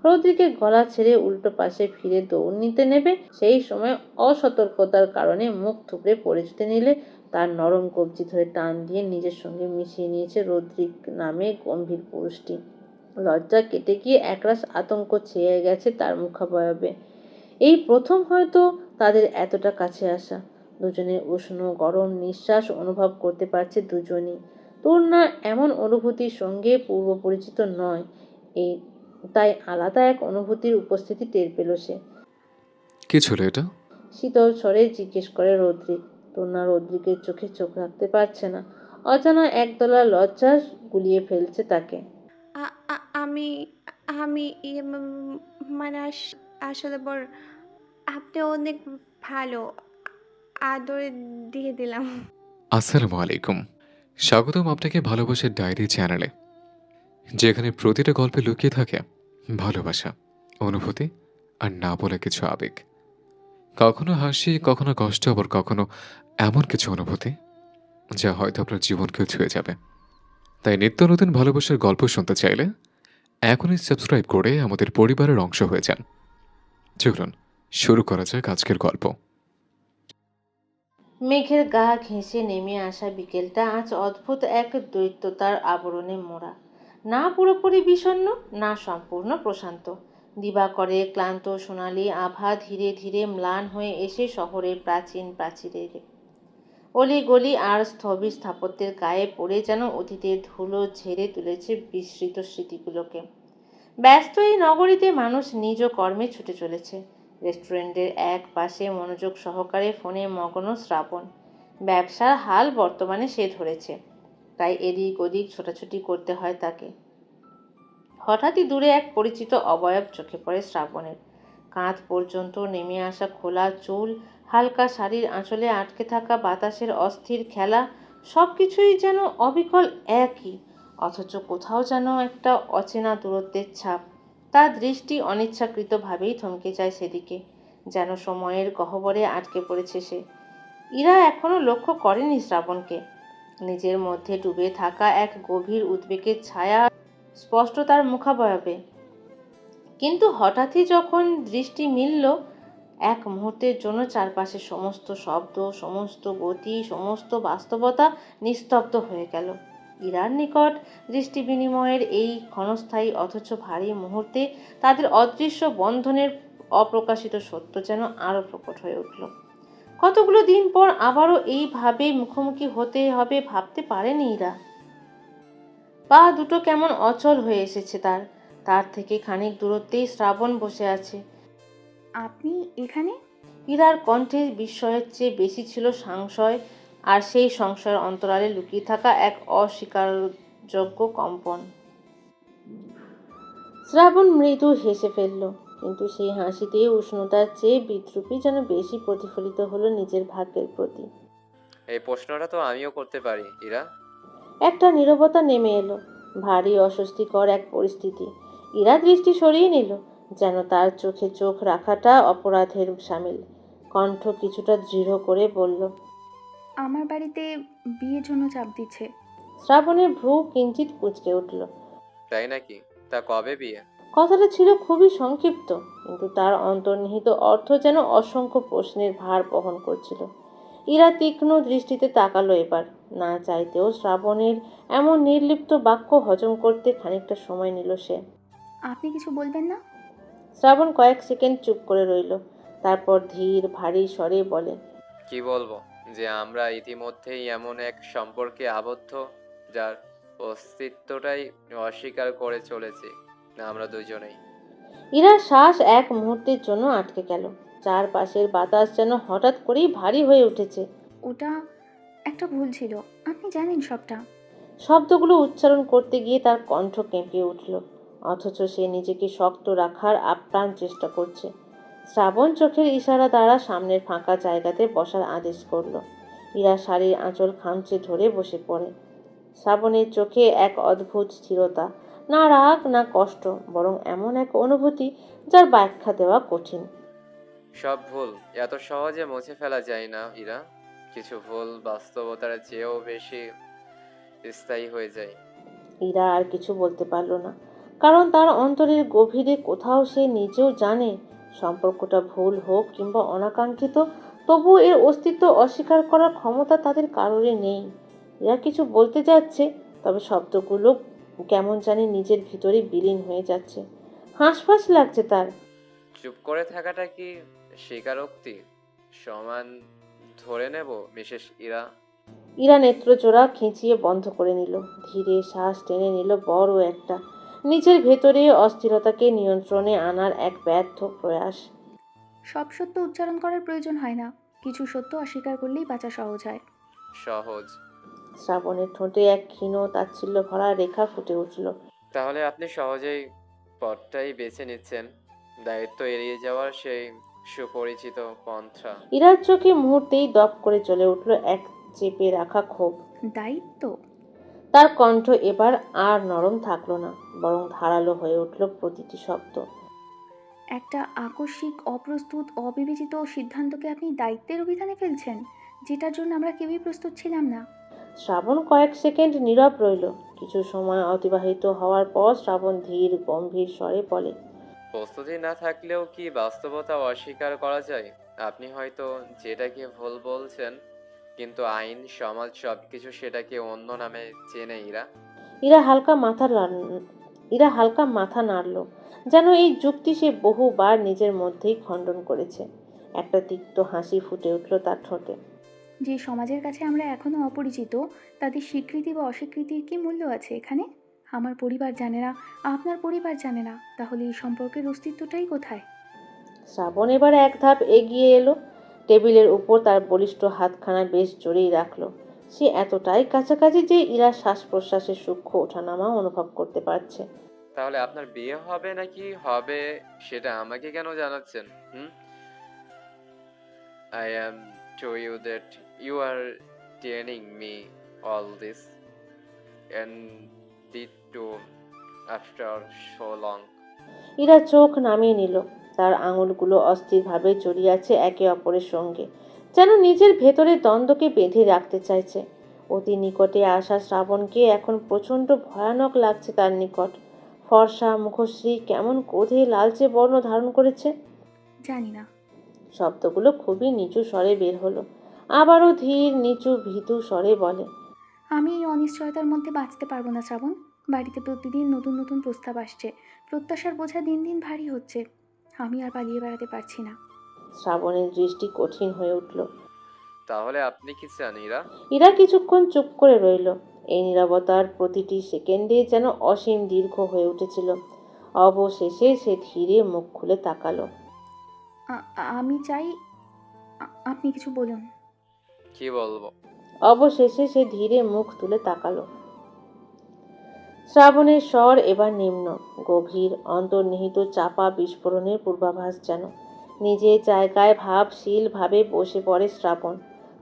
Speaker 1: রৌদ্রিকের গলা ছেড়ে উল্টো পাশে ফিরে দৌড় নিতে নেবে, সেই সময় অসতর্কতার কারণে মুখ থুবড়ে পড়ে যেতে নিলে তার নরম কবজি ধরে টান দিয়ে নিজের সঙ্গে মিশিয়ে নিয়েছে রৌদ্রিক নামে গম্ভীর পুরুষটি। লজ্জা কেটে গিয়ে একরাশ আতঙ্ক ছেয়ে গেছে তার মুখাবয়বে। এই প্রথম হয়তো তাদের এতটা কাছে আসা। দুজনের উষ্ণ গরম নিঃশ্বাস অনুভব করতে পারছে দুজনই। তূর্ণা এমন অনুভূতির সঙ্গে পূর্ব পরিচিত নয়, তাই আলাদা এক অনুভূতির উপস্থিতি টের পেল সে।
Speaker 3: কি ছিল এটা?
Speaker 1: শীতল স্বরে জিজ্ঞেস করে রৌদ্রিক। তূর্ণা রৌদ্রিকের চোখে চোখ রাখতে পারছে না। অজানা একদলা লজ্জা গুলিয়ে ফেলছে তাকে।
Speaker 2: আমি আমি মানে আসলে বর, আপনি অনেক ভালো, আদরে দিয়ে দিলাম।
Speaker 3: আসসালামু আলাইকুম, স্বাগতম আপনাকে ভালোবাসার ডায়েরি চ্যানেলে, যেখানে প্রতিটা গল্পে লুকিয়ে থাকে ভালোবাসা, অনুভূতি আর না বলা কিছু আবেগ। কখনো হাসি, কখনো কষ্ট, আবার কখনো এমন কিছু অনুভূতি যা হয়তো আপনার জীবনকেও ছুঁয়ে যাবে। তাই নিত্য নতুন ভালোবাসার গল্প শুনতে চাইলে এখনই সাবস্ক্রাইব করে আমাদের পরিবারের অংশ হয়ে যান। চলুন শুরু করা যাক আজকের গল্প।
Speaker 1: মেঘের গা ঘেঁষে নেমে আসা বিকেলটা আজ অদ্ভুত এক দৈত্যতার আবরণে মোড়া। না পুরোপুরি বিষণ্ণ, না সম্পূর্ণ প্রশান্ত। দিবাকরের ক্লান্ত সোনালি আভা ধীরে ধীরে ম্লান হয়ে এসে শহরের প্রাচীন প্রাচীরের অলিগলি আর স্থবির স্থাপত্যের গায়ে পড়ে যেন অতীতের ধুলো ঝেড়ে তুলেছে বিস্মৃত স্মৃতিগুলোকে। ব্যস্ত এই নগরীতে মানুষ নিজ কর্মে ছুটে চলেছে। রেস্টুরেন্টের এক পাশে মনোযোগ সহকারে ফোনে মগ্ন শ্রাবণ। ব্যবসার হাল বর্তমানে সে ধরেছে, তাই এদিক ওদিক ছোটাছুটি করতে হয় তাকে। হঠাৎই দূরে এক পরিচিত অবয়ব চোখে পড়ে শ্রাবণের। কাঁধ পর্যন্ত নেমে আসা খোলা চুল, হালকা শাড়ির আঁচলে আটকে থাকা বাতাসের অস্থির খেলা, সব কিছুই যেন অবিকল একই, অথচ কোথাও যেন একটা অচেনা দূরত্বের ছাপ। তার দৃষ্টি অনিচ্ছাকৃতভাবেই থমকে যায় সেদিকে, যেন সময়ের গহ্বরে আটকে পড়েছে সে। ইরা এখনো লক্ষ্য করেনি শ্রাবণকে। নিজের মধ্যে ডুবে থাকা এক গভীর উদ্বেগের ছায়া স্পষ্ট তার মুখাবয়বে। কিন্তু হঠাৎই যখন দৃষ্টি মিলল, এক মুহূর্তের জন্য চারপাশের সমস্ত শব্দ, সমস্ত গতি, সমস্ত বাস্তবতা নিস্তব্ধ হয়ে গেল। ইরার নিকট দৃষ্টি বিনিময়ের এই ক্ষণস্থায়ী অথচ ভারী মুহূর্তে তাদের অদৃশ্য বন্ধনের অপ্রকাশিত সত্য যেন আরও প্রকট হয়ে উঠল। কতগুলো দিন পর আবারও এইভাবে মুখোমুখি হতে হবে ভাবতে পারেনি ইরা। পা দুটো কেমন অচল হয়ে এসেছে তার থেকে খানিক দূরত্বেই শ্রাবণ বসে আছে।
Speaker 6: আপনি এখানে?
Speaker 1: ইরার কণ্ঠে বিস্ময়ের চেয়ে বেশি ছিল সংশয়, আর সেই সংশয়ের অন্তরালে লুকিয়ে থাকা এক অস্বীকারযোগ্য কম্পন। শ্রাবণ মৃদু হেসে ফেলল, কিন্তু সেই হাসিতে উষ্ণতার চেয়ে বিদ্রুপই যেন বেশি প্রতিফলিত হলো নিজের ভাগ্যের প্রতি।
Speaker 9: এই প্রশ্নটা তো আমিও করতে পারি, ইরা।
Speaker 1: একটা নীরবতা নেমে এলো, ভারী অস্বস্তিকর এক পরিস্থিতি। ইরা দৃষ্টি সরিয়ে নিল, যেন তার চোখে চোখ রাখাটা অপরাধের শামিল। কণ্ঠ কিছুটা দৃঢ় করে বলল,
Speaker 6: আমার বাড়িতে বিয়ের জন্য চাপ দিচ্ছে।
Speaker 1: শ্রাবণের ভ্রু কিঞ্চিত কুঁচকে উঠল।
Speaker 9: তাই নাকি? তা কবে বিয়ে?
Speaker 1: কথাটা ছিল খুবই সংক্ষিপ্ত, কিন্তু তার অন্তর্নিহিত অর্থ যেন অসংখ্য প্রশ্নের ভার বহন করছিল। ইরা তীক্ষ্ণ দৃষ্টিতে তাকালো এবার। না চাইতেও শ্রাবণের এমন নির্লিপ্ত বাক্য হজম করতে খানিকটা সময় নিল সে।
Speaker 6: আপনি কিছু বলবেন না?
Speaker 1: শ্রাবণ কয়েক সেকেন্ড চুপ করে রইল, তারপর ধীর ভারী স্বরে বলে,
Speaker 9: কি বলবো? যে আমরা ইতিমধ্যেই এমন এক সম্পর্কে আবদ্ধ যার অস্তিত্বটাই অস্বীকার করে চলেছি আমরা দুজনেই।
Speaker 1: ইরার শ্বাস এক মুহূর্তের জন্য আটকে গেল। চারপাশের বাতাস যেন হঠাৎ করেই ভারী হয়ে উঠেছে।
Speaker 6: ওটা একটা ভুল ছিল, আপনি জানেন সবটা।
Speaker 1: শব্দগুলো উচ্চারণ করতে গিয়ে তার কণ্ঠ কেঁপে উঠল, অথচ সে নিজেকে শক্ত রাখার আপ্রাণ চেষ্টা করছে। শ্রাবণ চোখের ইশারা দ্বারা সামনের ফাঁকা জায়গাতে বসার আদেশ করল। ইরা শাড়ির আঁচল খামচে ধরে বসে পড়ে। শ্রাবণের চোখে এক অদ্ভুত স্থিরতা, না রাগ না কষ্ট, বরং এমন এক অনুভূতি যার ব্যাখ্যা দেওয়া কঠিন।
Speaker 9: সব ভুল এত সহজে মুছে ফেলা যায় না, ইরা। কিছু ভুল বাস্তবতার চেয়েও বেশি স্থায়ী হয়ে যায়।
Speaker 1: ইরা আর কিছু বলতে পারল না, কারণ তার অন্তরের গভীরে কোথাও সে নিজেও জানে, সম্পর্কটা ভুল হোক কিংবা অনাকাঙ্ক্ষিত, তবু এর অস্তিত্ব অস্বীকার করার ক্ষমতা তাদের কারোরই নেই। এরা কিছু বলতে যাচ্ছে, তবে শব্দগুলো কেমন জানি নিজের ভিতরে বিলীন হয়ে যাচ্ছে। হাঁসফাঁস লাগছে তার।
Speaker 9: চুপ করে থাকাটা কি স্বীকারোক্তি সমান ধরে নেব, মিসেস ইরা?
Speaker 1: ইরা নেত্রজোড়া খিঁচিয়ে বন্ধ করে নিল, ধীরে শ্বাস টেনে নিল বড় একটা। নিজের ভেতরে অস্থিরতাকে নিয়ন্ত্রণে আনার এক ব্যর্থ প্রয়াস।
Speaker 6: সব সত্য উচ্চারণ করার প্রয়োজন হয় না, কিছু সত্য অস্বীকার করলেই বাঁচা সহজ হয়।
Speaker 9: সহজ?
Speaker 1: শ্রাবণের ঠোঁটে এক ক্ষীণ তাচ্ছিল্য ভরা রেখা ফুটে উঠল।
Speaker 9: তাহলে আপনি সহজেই পথটাই বেছে নিচ্ছেন, দায়িত্ব এড়িয়ে যাওয়ার সেই সুপরিচিত পন্থা।
Speaker 1: ইরার চোখে মুহূর্তেই দপ করে জ্বলে উঠল এক চেপে রাখা ক্ষোভ।
Speaker 6: দায়িত্ব?
Speaker 1: তার কণ্ঠ এবার আর নরম থাকলো না, বরং ধারালো হয়ে উঠল প্রতিটি শব্দ।
Speaker 6: একটা আকস্মিক, অপ্রস্তুত, অবিবেচিত সিদ্ধান্তকে আপনি দায়িত্বের অভিধানে ফেলছেন, যেটার জন্য আমরা কেউই প্রস্তুত ছিলাম না।
Speaker 1: শ্রাবণ কয়েক সেকেন্ড নীরব রইল। কিছু সময় অতিবাহিত হওয়ার পর শ্রাবণ ধীর গম্ভীর স্বরে বলে,
Speaker 9: প্রস্তুতি না থাকলেও কি বাস্তবতা অস্বীকার করা যায়? আপনি হয়তো যেটাকে ভুল বলছেন, কিন্তু আইন, সমাজ সবকিছু সেটাকে অন্য নামে চেনে, ইরা।
Speaker 1: ইরা হালকা মাথা নাড়ল, যেন এই যুক্তি সে বহুবার নিজের মধ্যেই খণ্ডন করেছে। একটা তিক্ত হাসি ফুটে উঠল তার ঠোঁটে।
Speaker 6: যে সমাজের কাছে আমরা এখনও অপরিচিত, তাদের স্বীকৃতি বা অস্বীকৃতির কি মূল্য আছে এখানে? আমার পরিবার জানে না, আপনার পরিবার জানে না, তাহলে এই সম্পর্কের অস্তিত্বটাই কোথায়?
Speaker 1: শ্রাবণ এবার এক ধাপ এগিয়ে এলো, টেবিলের উপর তার বলিষ্ঠ হাতখানা বেশ জোরেই রাখলো। সে এতটাই কাছাকাছি যে ইরা শ্বাস প্রশ্বাসের সূক্ষ্ম ওঠানামা অনুভব করতে পারছে।
Speaker 9: তাহলে আপনার বিয়ে হবে নাকি হবে সেটা আমাকে কেন জানাচ্ছেন? I am to you that you are telling me all this and did to after so long.
Speaker 1: Ira চোখ নামিয়ে নিল। তার আঙুলগুলো অস্থিরভাবে জড়িয়ে আছে একে অপরের সঙ্গে, যেন নিজের ভেতরে দ্বন্দ্বকে বেঁধে রাখতে চাইছে। অতি নিকটে আসা শ্রাবণকে এখন প্রচণ্ড ভয়ানক লাগছে তার নিকট। ফর্সা মুখশ্রী কেমন ক্রোধে লালচে বর্ণ ধারণ করেছে।
Speaker 6: জানি না।
Speaker 1: শব্দগুলো খুবই নিচু স্বরে বের হলো। আবারও ধীর নিচু ভীতু স্বরে বলে,
Speaker 6: আমি এই অনিশ্চয়তার মধ্যে বাঁচতে পারবো না শ্রাবণ। বাড়িতে প্রতিদিন নতুন নতুন প্রস্তাব আসছে, প্রত্যাশার বোঝা দিন দিন ভারী হচ্ছে। আমি আর পালিয়ে বেড়াতে পারছি না।
Speaker 1: শ্রাবণের দৃষ্টি কঠিন হয়ে উঠল।
Speaker 9: তাহলে আপনি কি চান ইরা?
Speaker 1: ইরা কিছুক্ষণ চুপ করে রইল। এই নীরবতার প্রতিটি সেকেন্ডে যেন অসীম দীর্ঘ হয়ে উঠেছিল। অবশেষে সে ধীরে মুখ খুলে তাকালো।
Speaker 6: আমি চাই আপনি কিছু বলুন।
Speaker 9: কি বলবো?
Speaker 1: অবশেষে সে ধীরে মুখ তুলে তাকালো। শ্রাবণের স্বর এবার নিম্ন, গভীর, অন্তর্নিহিত চাপা বিস্ফোরণের পূর্বাভাস যেন। নিজের জায়গায় ভাবশীল ভাবে বসে পড়ে শ্রাবণ।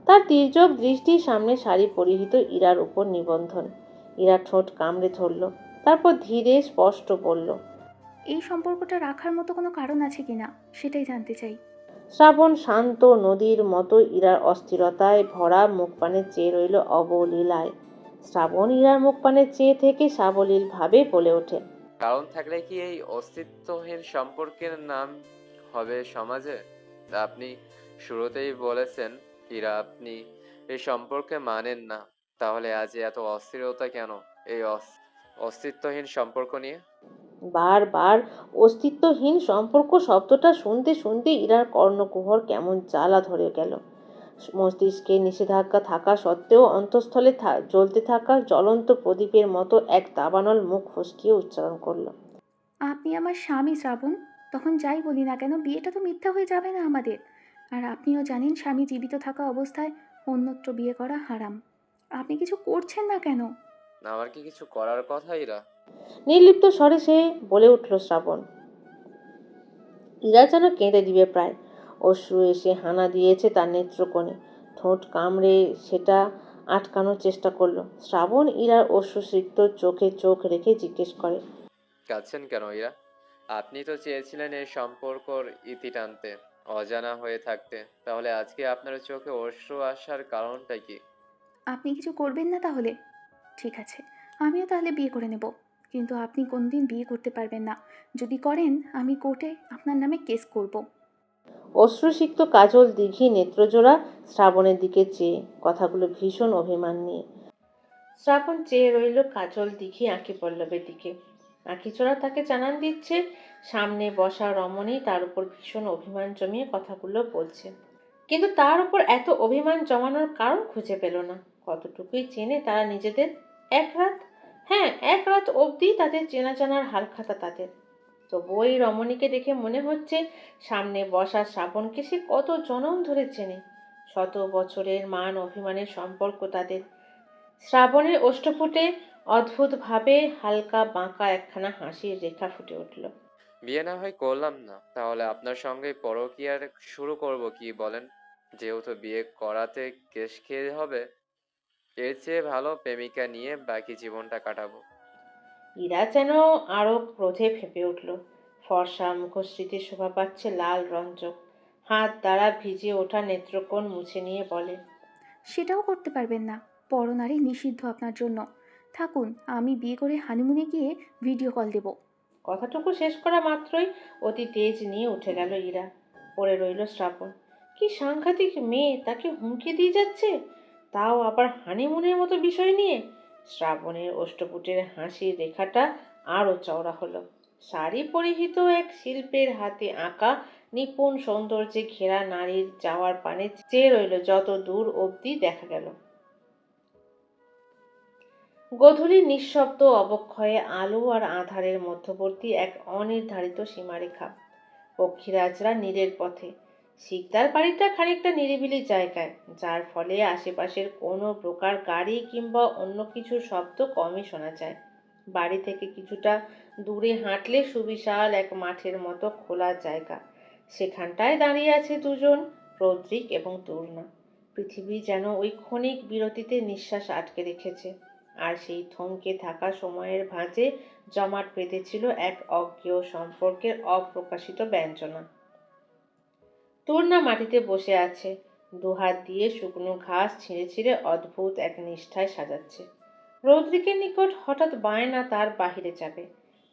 Speaker 1: তার তির্যক দৃষ্টি সামনে শাড়ি পরিহিত ইরার উপর নিবন্ধন। ইরা ঠোঁট কামড়ে ধরল, তারপর ধীরে স্পষ্ট বলল,
Speaker 6: এই সম্পর্কটা রাখার মতো কোনো কারণ আছে কিনা সেটাই জানতে চাই।
Speaker 1: শ্রাবণ শান্ত নদীর মতো ইরার অস্থিরতায় ভরা মুখপানে চেয়ে রইল অবলীলায়। শ্রাবণ ইরার মুখপানে চেয়ে থেকে সাবলীলভাবে বলে ওঠে,
Speaker 9: কারণ থাকলে কি এই অস্তিত্বহীন সম্পর্কের নাম হবে সমাজে? আপনি শুরুতেই বলেছেন ইরা আপনি এই সম্পর্কে মানেন না, তাহলে আজ এত অস্থিরতা কেন এই অস্তিত্বহীন সম্পর্ক নিয়ে?
Speaker 1: বারবার অস্তিত্বহীন সম্পর্ক শব্দটা শুনতে শুনতে ইরার কর্ণকুহর কেমন জ্বালা ধরে গেল। মস্তিষ্কে নিষেধাজ্ঞা থাকা সত্ত্বেও অন্তঃস্থলে জ্বলতে থাকা জ্বলন্ত প্রদীপের মতো এক দাবানল মুখ ফসকিয়ে উচ্চারণ করল,
Speaker 6: আপনি আমার স্বামী শ্রাবণ। তখন যাই বলি না কেন, বিয়েটা তো মিথ্যা হয়ে যাবে না আমাদের? আর আপনিও জানেন স্বামী জীবিত থাকা অবস্থায় অন্যত্র বিয়ে করা হারাম। আপনি কিছু করছেন না কেন?
Speaker 9: আমার কি কিছু করার কথা ইরা?
Speaker 1: নির্লিপ্ত স্বরে সে বলে উঠল শ্রাবণ। ইরা যেন কেঁদে দিবে প্রায়। অশ্রু এসে হানা দিয়েছে তার নেত্রকোণে। ঠোঁট কামড়ে সেটা আটকানোর চেষ্টা করলো। শ্রাবণ ইরার অশ্রুসিক্ত চোখে চোখ রেখে জিজ্ঞেস করে,
Speaker 9: কাঁদছেন কেন ইরা? আপনি তো চেয়েছিলেন এই সম্পর্কর ইতি টানতে, অজানা হয়ে থাকতে, তাহলে আজকে আপনার চোখে অশ্রু আসার কারণটা কি?
Speaker 6: আপনি কিছু করবেন না তাহলে? ঠিক আছে, আমিও তাহলে বিয়ে করে নেব। কিন্তু আপনি কোনদিন বিয়ে করতে পারবেন না। যদি করেন, আমি কোর্টে আপনার নামে কেস করব।
Speaker 1: অশ্রুসিক্ত কাজল দিঘি নেত্রজোড়া শ্রাবণের দিকে চেয়ে, কথাগুলো ভীষণ অভিমান নিয়ে। শ্রাবণ চেয়ে রইল কাজল দিঘি আঁখি পল্লবের দিকে। আঁখিচোড়া তাকে জানান দিচ্ছে সামনে বসা রমণী তার উপর ভীষণ অভিমান জমিয়ে কথাগুলো বলছে, কিন্তু তার উপর এত অভিমান জমানোর কারণ খুঁজে পেল না। কতটুকুই চেনে তারা নিজেদের? এক রাত অবধি তাদের চেনা জানার হালখাতা তাদের। তবু ওই রমণীকে দেখে মনে হচ্ছে সামনে বসা শ্রাবণকে সে কত জনম ধরে চেনে। শত বছরের মান অভিমানের সম্পর্ক তাদের। শ্রাবণের ওষ্ঠপুটে অদ্ভুতভাবে হালকা বাঁকা একখানা হাসির রেখা ফুটে উঠল।
Speaker 9: বিয়ে না হয় করলাম না, তাহলে আপনার সঙ্গে পরকীয়ার শুরু করব কি বলেন? যেহেতু বিয়ে করাতে কেশ খেয়ে হবে, এর চেয়ে ভালো প্রেমিকা নিয়ে বাকি জীবনটা কাটাবো।
Speaker 1: ইরা যেন আরো ক্রোধে ফেঁপে উঠল। ফর্সা মুখশ্রীতে শোভা পাচ্ছে লাল রঞ্জক। হাত দ্বারা ভিজে ওঠা নেত্রকোণ মুছে নিয়ে বলে,
Speaker 6: সেটাও করতে পারবেন না। পরনারী নিষিদ্ধ আপনার জন্য। থাকুন, আমি বিয়ে করে হানিমুনে গিয়ে ভিডিও কল দেব।
Speaker 1: কথাটুকু শেষ করা মাত্রই অতি তেজ নিয়ে উঠে গেল ইরা। পড়ে রইল শ্রাবণ। কি সাংঘাতিক মেয়ে, তাকে হুমকি দিয়ে যাচ্ছে, তাও আবার হানিমুনের মতো বিষয় নিয়ে। শ্রাবণের অষ্টপুটের হাসির রেখাটা আরও চওড়া হলো। শাড়ি পরিহিত এক শিল্পের হাতে আঁকা নিপুণ সৌন্দর্যে ঘেরা নারীর যাওয়ার পানে চেয়ে রইল যত দূর অবধি দেখা গেল। গধূলির নিঃশব্দ অবক্ষয়ে আলো আর আঁধারের মধ্যবর্তী এক অনির্ধারিত সীমারেখা। পক্ষীরাজরা নীরের পথে। শিকদার বাড়িটা খানিকটা নিরিবিলি জায়গায়, যার ফলে আশেপাশের কোনো প্রকার গাড়ি কিংবা অন্য কিছুর শব্দ কমই শোনা যায়। বাড়ি থেকে কিছুটা দূরে হাঁটলে সুবিশাল এক মাঠের মতো খোলা জায়গা। সেখানটায় দাঁড়িয়ে আছে দুজন, রদ্রিক এবং তূর্ণা। পৃথিবী যেন ওই ক্ষণিক বিরতিতে নিঃশ্বাস আটকে রেখেছে, আর সেই থমকে থাকা সময়ের ভাঁজে জমাট বেঁধেছিল এক অজ্ঞেয় সম্পর্কের অপ্রকাশিত ব্যঞ্জনা। তূর্ণা মাটিতে বসে আছে, দুহাত দিয়ে শুকনো ঘাস ছিঁড়ে ছিঁড়ে অদ্ভুত এক নিষ্ঠায় সাজাচ্ছে। রৌদ্রিকের নিকট হঠাৎ বায়না তার বাহিরে যাবে,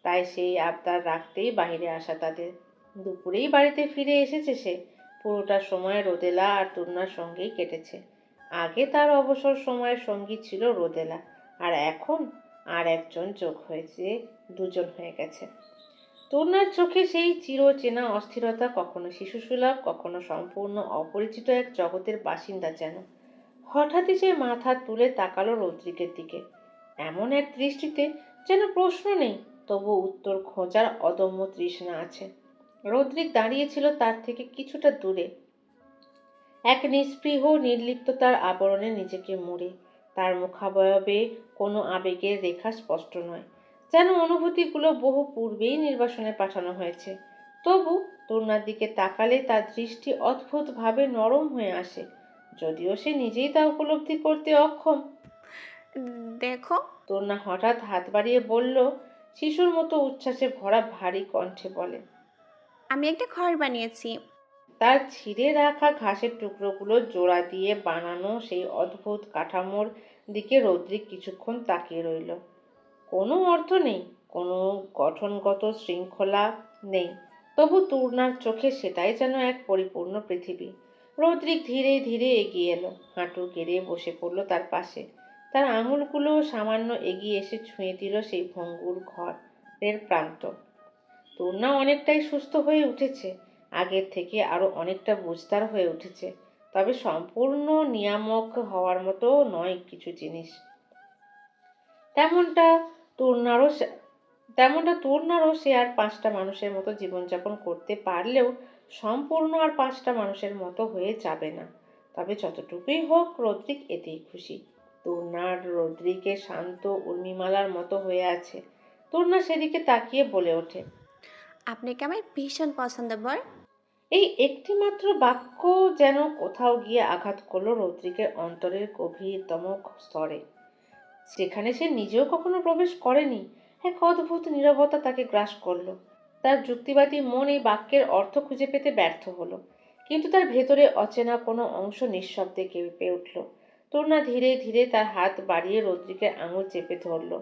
Speaker 1: তাই সেই আবদার রাখতেই বাহিরে আসা তাদের। দুপুরেই বাড়িতে ফিরে এসেছে সে। পুরোটা সময় রোদেলা আর তূর্ণার সঙ্গেই কেটেছে। আগে তার অবসর সময়ের সঙ্গী ছিল রোদেলা, আর এখন আর একজন যোগ হয়েছে, দুজন হয়ে গেছে। তূর্ণার চোখে সেই চিরচেনা অস্থিরতা, কখনো শিশুসুলভ, কখনো সম্পূর্ণ অপরিচিত এক জগতের বাসিন্দা যেন। হঠাৎই সে মাথা তুলে তাকালো রৌদ্রিকের দিকে, এমন এক দৃষ্টিতে যেন প্রশ্ন নেই, তবু উত্তর খোঁজার অদম্য তৃষ্ণা আছে। রৌদ্রিক দাঁড়িয়েছিল তার থেকে কিছুটা দূরে, এক নিস্পৃহ নির্লিপ্ততার আবরণে নিজেকে মুড়ে। তার মুখাবয়বে কোনো আবেগের রেখা স্পষ্ট নয়, যেন অনুভূতিগুলো বহু পূর্বেই নির্বাসনে পাঠানো হয়েছে। তবু তূর্ণার দিকে তাকালে তার দৃষ্টি অদ্ভুতভাবে নরম হয়ে আসে, যদিও সে নিজেই তা উপলব্ধি করতে অক্ষম।
Speaker 2: দেখো।
Speaker 1: তূর্ণা হঠাৎ হাত বাড়িয়ে বলল, শিশুর মতো উচ্ছ্বাসে ভরা ভারী কণ্ঠে বলে।
Speaker 2: আমি একটা ঘর বানিয়েছি।
Speaker 1: তার ছিঁড়ে রাখা ঘাসের টুকরোগুলো জোড়া দিয়ে বানানো সেই অদ্ভুত কাঠামোর দিকে রৌদ্রিক কিছুক্ষণ তাকিয়ে রইল। কোনো অর্থ নেই, কোনো গঠনগত শৃঙ্খলা নেই, তবু তূর্ণার চোখে সেটাই যেন এক পরিপূর্ণ পৃথিবী। রৌদ্রিক ধীরে ধীরে এগিয়ে এলো, হাঁটু গেড়ে বসে পড়ল তার পাশে। তার আঙুলগুলো সামান্য এগিয়ে এসে ছুঁয়ে দিল সেই ভঙ্গুর ঘরের প্রান্ত। তূর্ণা অনেকটাই সুস্থ হয়ে উঠেছে, আগের থেকে আরো অনেকটা বুঝদার হয়ে উঠেছে, তবে সম্পূর্ণ নিয়ামক হওয়ার মতো নয় কিছু জিনিস। তেমনটা তূর্ণারও সে আর 5টা মানুষের মতো জীবনযাপন করতে পারলেও সম্পূর্ণ আর 5টা মানুষের মতো হয়ে যাবে না। তবে যতটুকুই হোক রদ্রিক এতেই খুশি। তূর্ণার রদ্রিকের শান্ত উর্মিমালার মতো হয়ে আছে। তূর্ণা সেদিকে তাকিয়ে বলে ওঠে,
Speaker 2: আপনাকে আমার ভীষণ পছন্দ বর।
Speaker 1: এই একটি মাত্র বাক্য যেন কোথাও গিয়ে আঘাত করলো রৌদ্রিকের অন্তরের গভীরতম স্তরে, যেখানে সে নিজেও কখনো প্রবেশ করেনি। এক অদ্ভুত নীরবতা তাকে গ্রাস করলো। তার যুক্তিবাদী মন এই বাক্যের অর্থ খুঁজে পেতে ব্যর্থ হলো, কিন্তু তার ভেতরে অচেনা কোনো অংশ নিঃশব্দে কেঁপে উঠল। তূর্ণা ধীরে ধীরে তার হাত বাড়িয়ে রৌদ্রিকের আঙুল চেপে ধরল।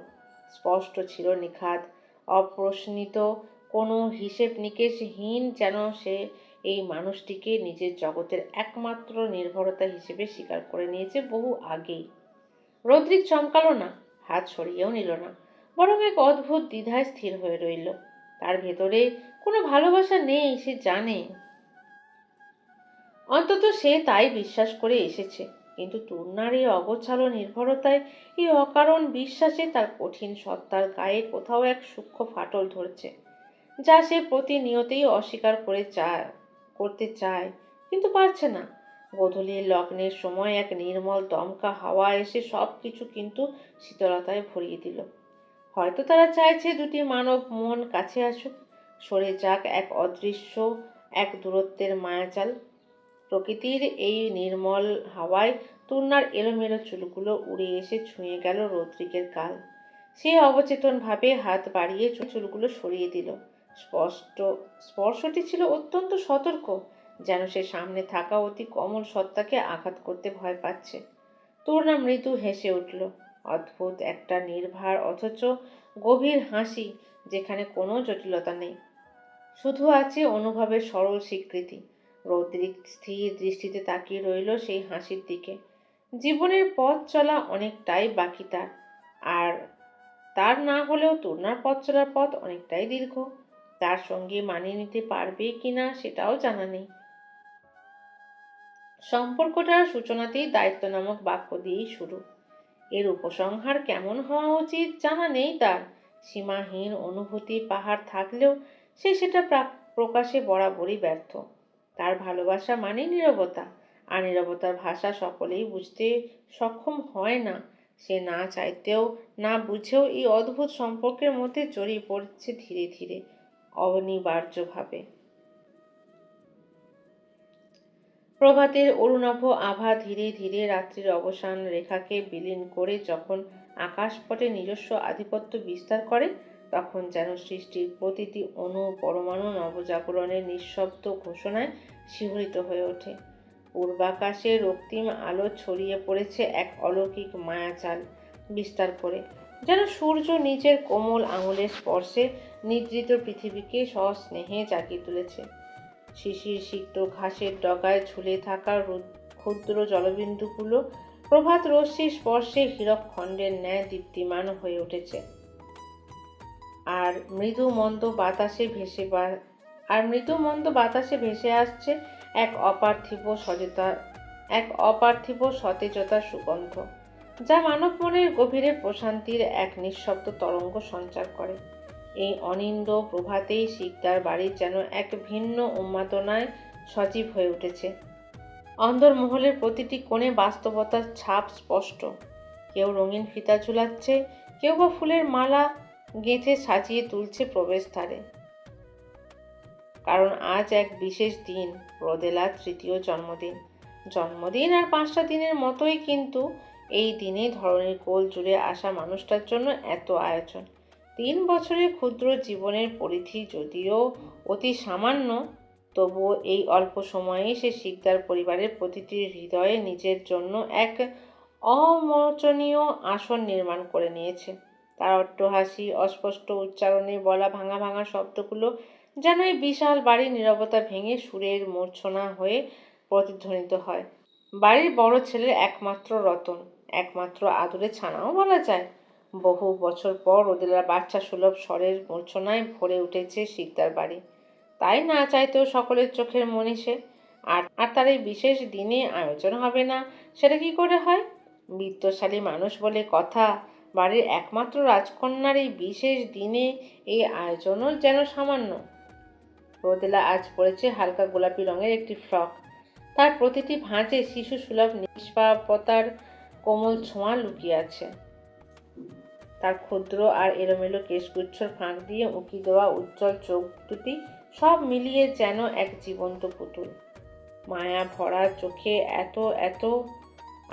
Speaker 1: স্পষ্ট ছিল, নিখাদ, অপ্রশ্নিত, কোনো হিসেব নিকেশহীন, যেন সে এই মানুষটিকে নিজের জগতের একমাত্র নির্ভরতা হিসেবে স্বীকার করে নিয়েছে বহু আগেই। রদ্রিক চমকালো না, হাত সরিয়েও নিল না, বরং এক অদ্ভুত দ্বিধায় স্থির হয়ে রইল। তার ভেতরে কোনো ভালোবাসা নেই, সে জানে, অন্তত সে তাই বিশ্বাস করে এসেছে। কিন্তু তূর্ণার এই অগোছালো নির্ভরতায়, এই অকারণ বিশ্বাসে তার কঠিন সত্তার গায়ে কোথাও এক সূক্ষ্ম ফাটল ধরছে, যা সে প্রতিনিয়তেই অস্বীকার করতে চায়, কিন্তু পারছে না। গোধূলির লগ্নের সময় এক নির্মল দমকা হাওয়া এসে সব কিছু কিন্তু শীতলতায় ভরিয়ে দিল। হয়তো তারা চাইছে দুটি মানব মন কাছে আসুক, সরে যাক এক অদৃশ্য এক দূরত্বের মায়াজাল। প্রকৃতির এই নির্মল হাওয়ায় তূর্ণার এলোমেলো চুলগুলো উড়ে এসে ছুঁয়ে গেল রৌদ্রিকের গাল। সে অবচেতনভাবে হাত বাড়িয়ে চুলগুলো সরিয়ে দিল। স্পর্শটি ছিল অত্যন্ত সতর্ক, যেন সে সামনে থাকা অতি কোমল সত্তাকে আঘাত করতে ভয় পাচ্ছে। তূর্ণা মৃদু হেসে উঠল, অদ্ভুত একটা নির্ভার অথচ গভীর হাসি, যেখানে কোনো জটিলতা নেই, শুধু আছে অনুভবের সরল স্বীকৃতি। রৌদ্রিক স্থির দৃষ্টিতে তাকিয়ে রইল সেই হাসির দিকে। জীবনের পথ চলা অনেকটাই বাকি তার, আর তার না হলেও তরুণার পথ চলার পথ অনেকটাই দীর্ঘ। তার সঙ্গে মানিয়ে নিতে পারবে কিনা সেটাও জানা নেই। সম্পর্কটার সূচনাতেই দায়িত্ব নামক বাক্য দিয়েই শুরু। এর উপসংহার কেমন হওয়া উচিত জানা নেই তার। সীমাহীন অনুভূতি পাহাড় থাকলেও সে সেটা প্রকাশে বরাবরই ব্যর্থ। তার ভালোবাসা মানে নীরবতা, আর নীরবতার ভাষা সকলেই বুঝতে সক্ষম হয় না। সে না চাইতেও না বুঝেও এই অদ্ভুত সম্পর্কের মধ্যে জড়িয়ে পড়ছে ধীরে ধীরে, অনিবার্যভাবে। প্রভাতের অরুণাভ আভা ধীরে ধীরে রাত্রির অবসান রেখাকে বিলীন করে যখন আকাশপটে নিজস্ব আধিপত্য বিস্তার করে, তখন যেন সৃষ্টির প্রতিটি অণু পরমাণু নবজাগরণের নিঃশব্দ ঘোষণায় শিহরিত হয়ে ওঠে। পূর্বাকাশে রক্তিম আলো ছড়িয়ে পড়েছে এক অলৌকিক মায়াজাল বিস্তার করে, যেন সূর্য নিজের কোমল আঙুলের স্পর্শে নিদ্রিত পৃথিবীকে সস্নেহে জাগিয়ে তুলেছে। শিশির সিক্ত ঘাসের ডগায় ঝুলে থাকা ক্ষুদ্র জলবিন্দুগুলো প্রভাত রশ্মির স্পর্শে হীরকখণ্ডের ন্যায় দীপ্তিমান হয়ে উঠেছে। আর মৃদু মন্দ বাতাসে ভেসে আসছে এক অপার্থিব সতেজতার সুগন্ধ, যা মানব মনের গভীরে প্রশান্তির এক নিঃশব্দ তরঙ্গ সঞ্চার করে। এই অনিন্দ প্রভাতেই শিকদার বাড়ি যেন এক ভিন্ন উন্মাদনায় সজীব হয়ে উঠেছে। অন্দরমহলের প্রতিটি কোণে বাস্তবতার ছাপ স্পষ্ট। কেউ রঙিন ফিতা ঝুলাচ্ছে, কেউ বা ফুলের মালা গেঁথে সাজিয়ে তুলছে প্রবেশদ্বারে। কারণ আজ এক বিশেষ দিন, রোদেলার ৩য় জন্মদিন। আর ৫টা দিনের মতোই কিন্তু এই দিনে ধরণীর কোল জুড়ে আসা মানুষটার জন্য এত আয়োজন। ৩ বছরের ক্ষুদ্র জীবনের পরিধি যদিও অতি সামান্য, তবুও এই অল্প সময়েই সে শিকদার পরিবারের প্রতিটি হৃদয়ে নিজের জন্য এক অমোচনীয় আসন নির্মাণ করে নিয়েছে। তার অট্টহাসি, অস্পষ্ট উচ্চারণে বলা ভাঙা ভাঙা শব্দগুলো যেন এই বিশাল বাড়ির নীরবতা ভেঙে সুরের মূর্ছনা হয়ে প্রতিধ্বনিত হয়। বাড়ির বড় ছেলের একমাত্র রতন, একমাত্র আদুরে ছানাও বলা যায়। বহু বছর পর রোদেলার বাচ্চা সুলভ স্বরের মূর্ছনায় ভরে উঠেছে শিকদার বাড়ি। তাই না চাইতেও সকলের চোখের মনি সে। আর তার এই বিশেষ দিনে আয়োজন হবে না, সেটা কি করে হয়? বিত্তশালী মানুষ বলে কথা, বাড়ির একমাত্র রাজকন্যার এই বিশেষ দিনে এই আয়োজনও যেন সামান্য। রোদেলা আজ পরেছে হালকা গোলাপি রঙের একটি ফ্রক। তার প্রতিটি ভাঁজে শিশু সুলভ নিষ্পাপতার কোমল ছোঁয়া লুকিয়ে আছে। তার ক্ষুদ্র আর এলোমেলো কেশগুচ্ছর ফাঁক দিয়ে উঁকি দেওয়া উজ্জ্বল চোখ দুটি সব মিলিয়ে যেন এক জীবন্ত পুতুল। মায়া ভরা চোখে এত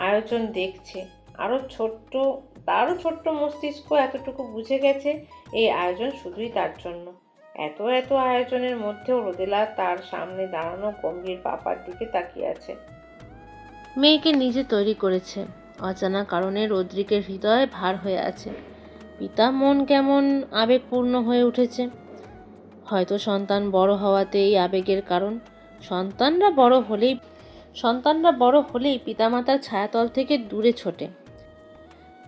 Speaker 1: আয়োজন দেখছে। তারও ছোট্ট মস্তিষ্ক এতটুকু বুঝে গেছে এই আয়োজন শুধুই তার জন্য। এত আয়োজনের মধ্যেও রোদেলা তার সামনে দাঁড়ানো গম্ভীর পাপার দিকে তাকিয়ে আছে। মেয়েকে নিজে তৈরি করেছে, অজানা কারণে রদ্রিকের হৃদয় ভার হয়ে আছে। পিতা মন কেমন আবেগপূর্ণ হয়ে উঠেছে। হয়তো সন্তান বড় হওয়াতে এই আবেগের কারণ। সন্তানরা বড় হলেই পিতামাতার ছায়াতল থেকে দূরে ছোটে।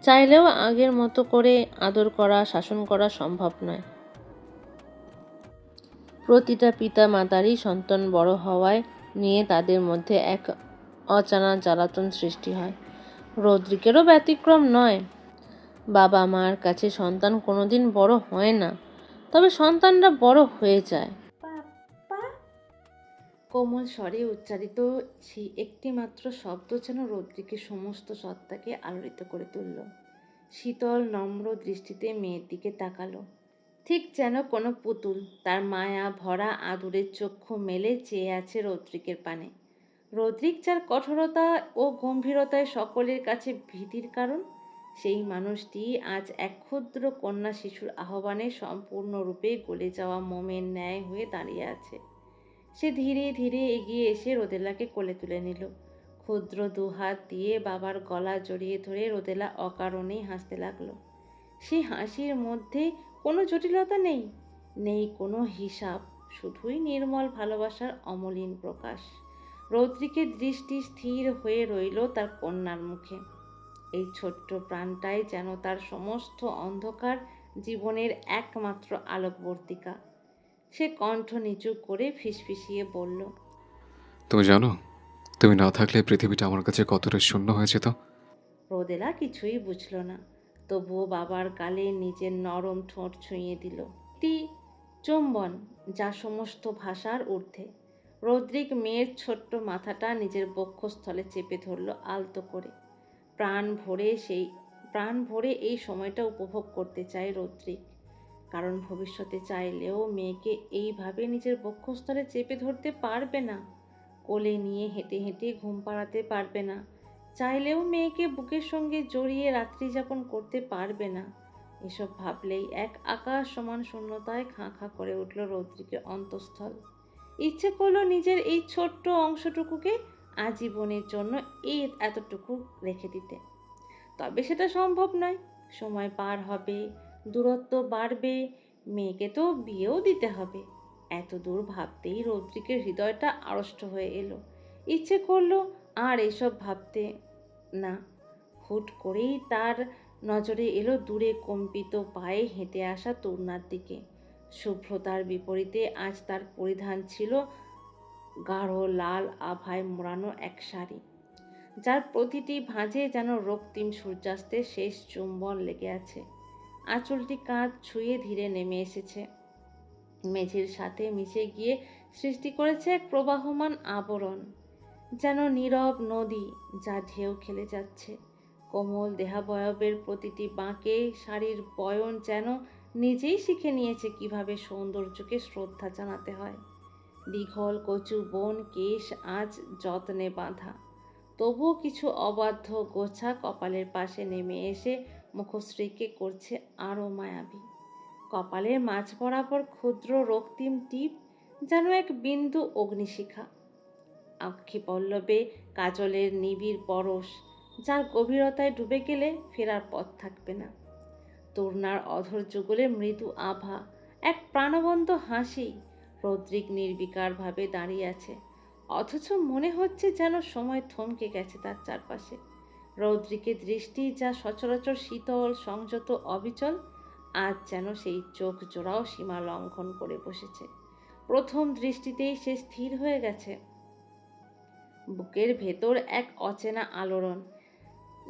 Speaker 1: চাইলেও আগের মতো করে আদর করা, শাসন করা সম্ভব নয়। প্রতিটা পিতা মাতারই সন্তান বড় হওয়ায় নিয়ে তাদের মধ্যে এক অজানা জ্বালাতন সৃষ্টি হয়। রদ্রিকেরও ব্যতিক্রম নয়। বাবা মার কাছে সন্তান কোনোদিন বড় হয় না, তবে সন্তানরা বড় হয়ে যায়। কোমল স্বরে উচ্চারিত সেই একটিমাত্র শব্দ যেন রদ্রিকের সমস্ত সত্তাকে আলোড়িত করে তুলল। শীতল নম্র দৃষ্টিতে মেয়ের দিকে তাকালো, ঠিক যেন কোনো পুতুল তার মায়া ভরা আদুরের চক্ষু মেলে চেয়ে আছে রদ্রিকের পানে। রদ্রিক যার কঠোরতা ও গম্ভীরতায় সকলের কাছে ভীতির কারণ, সেই মানুষটি আজ এক ক্ষুদ্র কন্যা শিশুর আহ্বানে সম্পূর্ণরূপে গলে যাওয়া মোমের ন্যায় হয়ে দাঁড়িয়ে আছে। সে ধীরে ধীরে এগিয়ে এসে রোদেলাকে কোলে তুলে নিল। ক্ষুদ্র দুহাত দিয়ে বাবার গলা জড়িয়ে ধরে রোদেলা অকারণেই হাসতে লাগলো। সেই হাসির মধ্যে কোনো জটিলতা নেই কোনো হিসাব, শুধুই নির্মল ভালোবাসার অমলিন প্রকাশ। রদ্রিকের দৃষ্টি স্থির হয়ে রইল তার কন্যার মুখে। এই ছোট্ট প্রাণটাই যেন তার সমস্ত অন্ধকার জীবনের একমাত্র আলোকবর্তিকা। সে কণ্ঠ নিচু করে ফিসফিসিয়ে বলল,
Speaker 3: তুমি জানো, তুমি না থাকলে পৃথিবীটা আমার কাছে কতটা শূন্য হয়ে যেত।
Speaker 1: রোদেলা কিছুই বুঝল না, তবুও বাবার গালে নিজের নরম ঠোঁট ছুঁয়ে দিল। একটি চুম্বন যা সমস্ত ভাষার ঊর্ধ্বে। রদ্রিক মেয়ের ছোট্ট মাথাটা নিজের বক্ষস্থলে চেপে ধরল আলতো করে। প্রাণ ভরে এই সময়টা উপভোগ করতে চায় রদ্রিক। কারণ ভবিষ্যতে চাইলেও মেয়েকে এইভাবে নিজের বক্ষস্থলে চেপে ধরতে পারবে না। কোলে নিয়ে হেঁটে হেঁটে ঘুম পাড়াতে পারবে না। চাইলেও মেয়েকে বুকের সঙ্গে জড়িয়ে রাত্রি যাপন করতে পারবে না। এসব ভাবলেই এক আকাশ সমান শূন্যতায় খাঁ খাঁ করে উঠল রৌদ্রিকের অন্তঃস্থল। ইচ্ছে করলো নিজের এই ছোট্ট অংশটুকুকে আজীবনের জন্য এতটুকু রেখে দিতে। তবে সেটা সম্ভব নয়। সময় পার হবে, দূরত্ব বাড়বে, মেয়েকে তো বিয়েও দিতে হবে। এত দূর ভাবতেই রৌদ্রিকের হৃদয়টা আড়ষ্ট হয়ে এলো। ইচ্ছে করলো আর এসব ভাবতে না। হুট করেই তার নজরে এলো দূরে কম্পিত পায়ে হেঁটে আসা তরুণার দিকে। শুভ্রতার বিপরীতে আজ তার পরিধান ছিল গাঢ় লাল আভায় মোড়ানো এক শাড়ি, যার প্রতিটি ভাঁজে যেন রক্তিম সূর্যাস্তের শেষ চুম্বন লেগে আছে। আঁচলটি কাঁধ ছুঁয়ে ধীরে নেমে এসেছে, মেঝের সাথে মিশে গিয়ে সৃষ্টি করেছে এক প্রবাহমান আবরণ, যেন নীরব নদী যা ঢেউ খেলে যাচ্ছে। কোমল দেহাবয়বের প্রতিটি বাঁকে শাড়ির বয়ন যেন নিজেই শিখে নিয়েছে কিভাবে সৌন্দর্যকে শ্রদ্ধা জানাতে হয়। দীঘল কচু বন কেশ আজ যত্নে বাঁধা, তবুও কিছু অবাধ্য গোছা কপালের পাশে নেমে এসে মুখশ্রীকে করছে আরও মায়াবী। কপালের মাঝ বরাবর ক্ষুদ্র রক্তিম টিপ, যেন এক বিন্দু অগ্নিশিখা। আক্ষি পল্লবে কাজলের নিবিড় পরশ, যার গভীরতায় ডুবে গেলে ফেরার পথ থাকবে না। তরুণার অধর যুগলে মৃদু আভা, এক প্রাণবন্ত হাসি। রৌদ্রিক নির্বিকারভাবে দাঁড়িয়ে আছে, অথচ মনে হচ্ছে যেন সময় থমকে গেছে তার চারপাশে। রৌদ্রিকের দৃষ্টি যা সচরাচর শীতল সংযত অবিচল, আজ যেন সেই চোখ জোড়াও সীমা লঙ্ঘন করে বসেছে। প্রথম দৃষ্টিতেই সে স্থির হয়ে গেছে। বুকের ভেতর এক অচেনা আলোড়ন,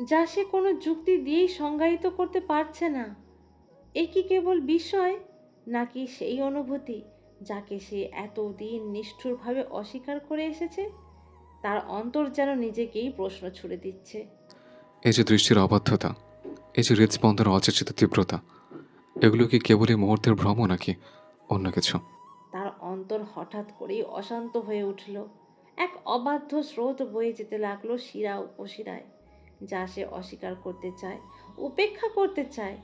Speaker 1: যা সে কোনো যুক্তি দিয়েই সংজ্ঞায়িত করতে পারছে না। এ কি কেবল বিস্ময়, নাকি সেই অনুভূতি যাকে সে এতদিন নিষ্ঠুরভাবে অস্বীকার করে এসেছে? তার অন্তর যেন নিজেকেই প্রশ্ন ছুড়ে দিচ্ছে।
Speaker 3: এই যে দৃষ্টির অবাধ্যতা, এই যে হৃদস্পন্দনের অযাচিত তীব্রতা, এগুলো কি কেবলই মুহূর্তের ভ্রম নাকি অন্য কিছু?
Speaker 1: তার অন্তর হঠাৎ করেই অশান্ত হয়ে উঠল। এক অবাধ্য স্রোত বয়ে যেতে লাগলো শিরা উপশিরায়, যা সে অস্বীকার করতে চায়, উপেক্ষা করতে চায়,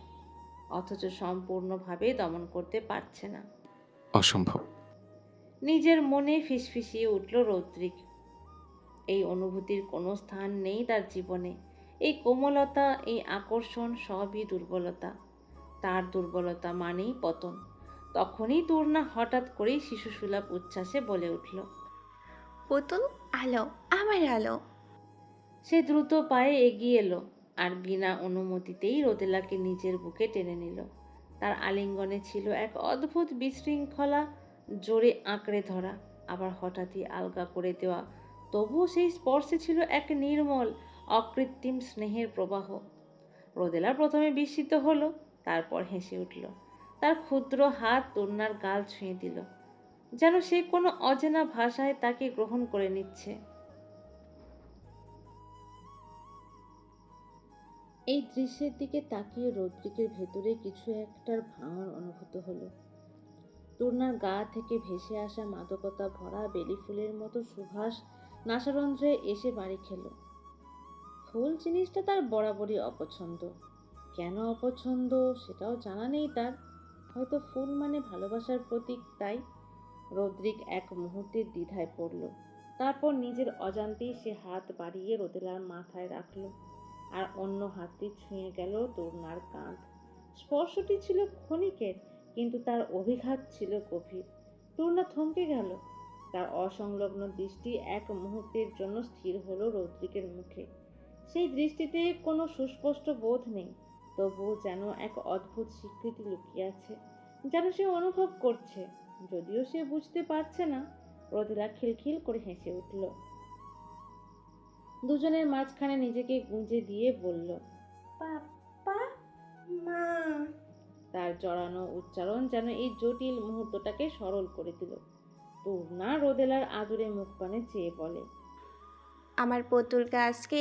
Speaker 1: অথচ সম্পূর্ণভাবে দমন করতে পারছে না।
Speaker 3: অসম্ভব।
Speaker 1: নিজের মনে ফিসফিসিয়ে উঠল রৌদ্রিক। এই অনুভূতির কোনো স্থান নেই তার জীবনে। এই কোমলতা, এই আকর্ষণ সবই দুর্বলতা। তার দুর্বলতা মানেই পতন। তখনই তূর্ণা হঠাৎ করেই শিশুসুলভ উচ্ছ্বাসে বলে উঠল,
Speaker 2: পুতুল, আলো, আমার আলো।
Speaker 1: সে দ্রুত পায়ে এগিয়ে এলো আর বিনা অনুমতিতেই রোদেলাকে নিজের বুকে টেনে নিল। তার আলিঙ্গনে ছিল এক অদ্ভুত বিশৃঙ্খলা, জোরে আঁকড়ে ধরা, আবার হঠাৎই আলগা করে দেওয়া। তবুও সেই স্পর্শে ছিল এক নির্মল অকৃত্রিম স্নেহের প্রবাহ। রোদেলা প্রথমে বিস্মিত হলো, তারপর হেসে উঠল। তার ক্ষুদ্র হাত তরুণার গাল ছুঁয়ে দিল, যেন সে কোনো অচেনা ভাষায় তাকে গ্রহণ করে নিচ্ছে। এই দৃশ্যের দিকে তাকিয়ে রৌদ্রিকের ভেতরে কিছু একটার ভাঙন অনুভূত হলো। তরুণার গা থেকে ভেসে আসা মাদকতা ভরা বেলি ফুলের মতো সুবাস নাসারন্ধ্রে এসে বাড়ি খেল। ফুল জিনিসটা তার বরাবরই অপছন্দ। কেন অপছন্দ সেটাও জানা নেই তার। হয়তো ফুল মানে ভালোবাসার প্রতীক, তাই। রৌদ্রিক এক মুহূর্তের দ্বিধায় পড়ল। তারপর নিজের অজান্তেই সে হাত বাড়িয়ে রোদেলার মাথায় রাখল, আর অন্য হাতটি ছুঁয়ে গেল তরুণার কাঁধ। স্পর্শটি ছিল ক্ষণিকের, কিন্তু তার অভিঘাত ছিল গভীর। তরুণা থমকে গেল। তার অসংলগ্ন দৃষ্টি এক মুহূর্তের জন্য স্থির হলো রৌদ্রিকের মুখে। সেই দৃষ্টিতে কোনো সুস্পষ্ট বোধ নেই, তবুও যেন এক অদ্ভুত স্বীকৃতি লুকিয়ে আছে, যেন সে অনুভব করছে, যদিও সে বুঝতে পারছে না। রোদেলা খিলখিল করে হেসে উঠল। দুজনের মাঝখানে নিজেকে গুঁজে দিয়ে বলল,
Speaker 2: পাপা, মা।
Speaker 1: তার জড়ানো উচ্চারণ যেন এই জটিল মুহূর্তটাকে সরল করে দিল। পূর্ণা রোদেলার আদুরে মুখ পানে চেয়ে বলে,
Speaker 2: আমার পুতুলকে আজকে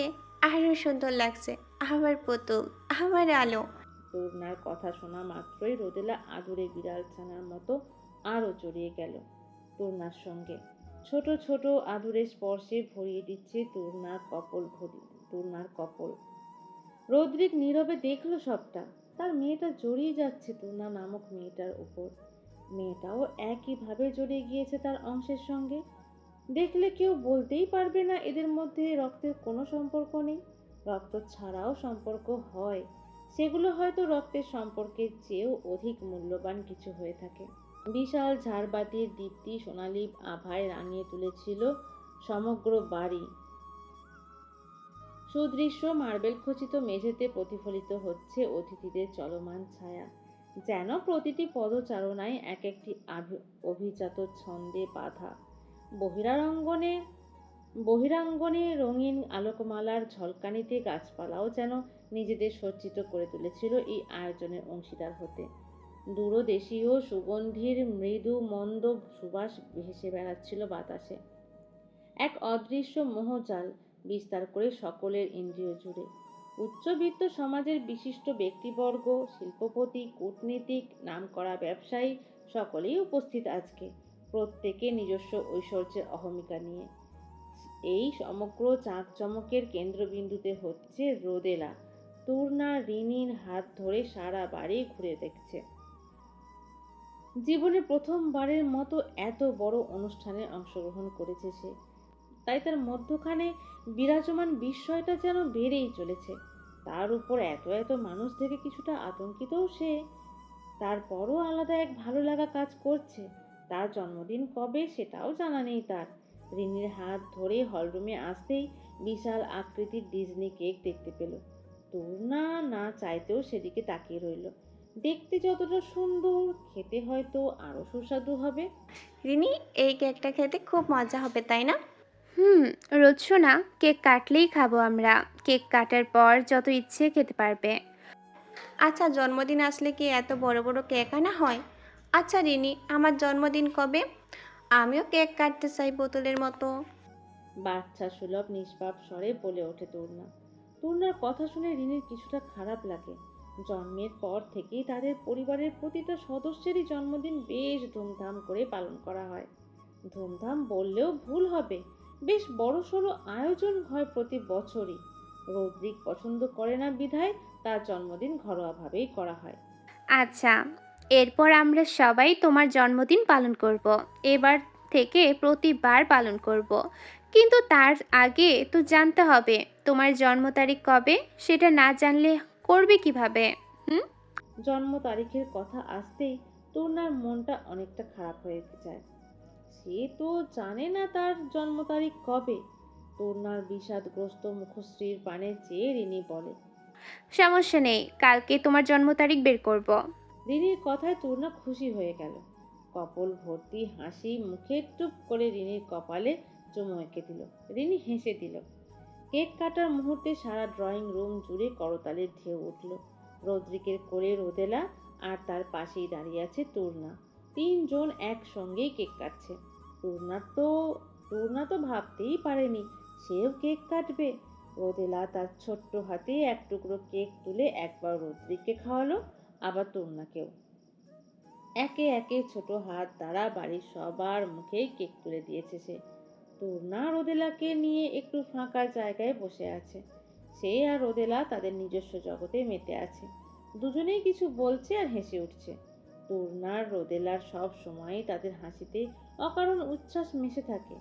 Speaker 2: আরো সুন্দর লাগছে। আমার পুতুল, আমার আলো।
Speaker 1: পূর্ণার কথা শোনা মাত্রই রোদেলা আদুরে বিড়াল ছানার মতো আরো জড়িয়ে গেল পূর্ণার সঙ্গে। ছোট ছোট আদুরে স্পর্শে ভরিয়ে দিচ্ছে পূর্ণার কপল। রদ্রিক নীরবে দেখলো সবটা। তার মেয়েটা জড়িয়ে যাচ্ছে পূর্ণা নামক মেয়েটার উপর। মেয়েটাও একইভাবে জড়িয়ে গিয়েছে তার অংশের সঙ্গে। দেখলে কেউ বলতেই পারবে না এদের মধ্যে রক্তের কোনো সম্পর্ক নেই। রক্ত ছাড়াও সম্পর্ক হয়, সেগুলো হয়তো রক্তের সম্পর্কের চেয়েও অধিক মূল্যবান কিছু হয়ে থাকে। বিশাল ঝাড়বাতির দীপ্তি সোনালি আভায় রাঙিয়ে তুলেছিল সমগ্র বাড়ি। সুদৃশ্য মার্বেল খচিত মেঝেতে প্রতিফলিত হচ্ছে অতিথিদের চলমান ছায়া, যেন প্রতিটি পদচারণায় এক একটি অভিজাত ছন্দে বাঁধা। বহিরাঙ্গনে রঙিন আলোকমালার ঝলকানিতে গাছপালাও যেন নিজেদের সজ্জিত করে তুলেছিল এই আয়োজনের অংশীদার হতে। দূরদেশীয় সুগন্ধির মৃদু মন্দ সুবাস ভেসে বেড়াচ্ছিল বাতাসে, এক অদৃশ্য মোহজাল বিস্তার করে সকলের ইন্দ্রিয় জুড়ে। উচ্চবিত্ত সমাজের বিশিষ্ট ব্যক্তিবর্গ, শিল্পপতি, কূটনীতিক, নামকরা ব্যবসায়ী সকলেই উপস্থিত আজকে, প্রত্যেকে নিজস্ব ঐশ্বর্যের অহমিকা নিয়ে। এই সমগ্র চাঁকচমকের কেন্দ্রবিন্দুতে হচ্ছে রোদেলা। পূর্ণা রিনির হাত ধরে সারা বাড়ি ঘুরে দেখছে। জীবনে প্রথমবারের মতো এত বড় অনুষ্ঠানে অংশগ্রহণ করেছে সে, তাই তার মধ্যখানে বিরাজমান বিস্ময়টা যেন বেড়েই চলেছে। তার উপর এত এত মানুষ থেকে কিছুটা আতঙ্কিতও সে। তারপরও আলাদা এক ভালো লাগা কাজ করছে। তার জন্মদিন কবে সেটাও জানা নেই তার। রিনির হাত ধরে হলরুমে আসতেই বিশাল আকৃতির ডিজনি কেক দেখতে পেল। পূর্ণা না চাইতেও সেদিকে তাকিয়ে রইল। দেখতে যতটা সুন্দর, খেতে হয়তো আরো সুস্বাদু হবে।
Speaker 2: রিনি, এই কেকটা খেতে খুব মজা হবে, তাই না?
Speaker 5: রোজসোনা, কেক কাটলেই খাবো আমরা। কেক কাটার পর যত ইচ্ছে খেতে পারবে।
Speaker 2: আচ্ছা, জন্মদিন আসলে কি এত বড় বড় কেক আনা হয়? আচ্ছা রিনি, আমার জন্মদিন কবে? আমিও কেক কাটতে চাই বোতলের মতো।
Speaker 1: বাচ্চা সুলভ নিষ্পাপ স্বরে বলে ওঠে তূর্ণা। তূর্ণার কথা শুনে রিনির কিছুটা খারাপ লাগে। জন্মের পর থেকেই তাদের পরিবারের প্রতিটা সদস্যেরই জন্মদিন বেশ ধুমধাম করে পালন করা হয়। ধুমধাম বললেও ভুল হবে, বেশ বড়সড় আয়োজন হয় প্রতি বছরই। রদ্রিক পছন্দ করে না বিধায় তার জন্মদিন ঘরোয়াভাবেই করা হয়।
Speaker 5: আচ্ছা, এরপর আমরা সবাই তোমার জন্মদিন পালন করব। এবার থেকে প্রতিবার পালন করব। কিন্তু তার আগে তো জানতে হবে তোমার জন্ম তারিখ কবে। সেটা না জানলে করবে কিভাবে?
Speaker 1: জন্ম তারিখের কথা আসতেই তূর্ণার মনটা অনেকটা খারাপ হয়ে যায়। সে তো জানে না তার জন্ম তারিখ কবে। তূর্ণার বিষাদগ্রস্ত মুখশ্রীর পানে চেয়ে রিনি বলে,
Speaker 5: সমস্যা নেই, কালকে তোমার জন্ম তারিখ বের করব।
Speaker 1: রিনির কথায় তূর্ণা খুশি হয়ে গেল। কপল ভর্তি হাসি মুখে টুপ করে রিনির কপালে চুমু এঁকে দিল। রিনি হেসে দিল। কেক কাটার মুহূর্তে সারা ড্রয়িং রুম জুড়ে করতালির ঢেউ উঠল। রদ্রিকের কোলে রোদেলা আর তার পাশেই দাঁড়িয়ে আছে তূর্ণা। তিনজন একসঙ্গেই কেক কাটছে। তূর্ণা তো ভাবতেই পারেনি সেও কেক কাটবে। রোদেলা তার ছোট্ট হাতে এক টুকরো কেক তুলে একবার রদ্রিককে খাওয়ালো, আবার তূর্ণাকেও। একে একে ছোট হাত দ্বারা বাড়ির সবার মুখেই কেক তুলে দিয়েছে সে। তূর্ণা রোদেলাকে নিয়ে একটু ফাঁকা জায়গায় বসে আছে। সে আর রোদেলা তাদের নিজস্ব জগতে মেতে আছে। দুজনেই কিছু বলছে আর হেসে উঠছে। তূর্ণার রোদেলার সব সময়ই তাদের হাসিতে অকারণ উচ্ছ্বাস মিশে থাকে।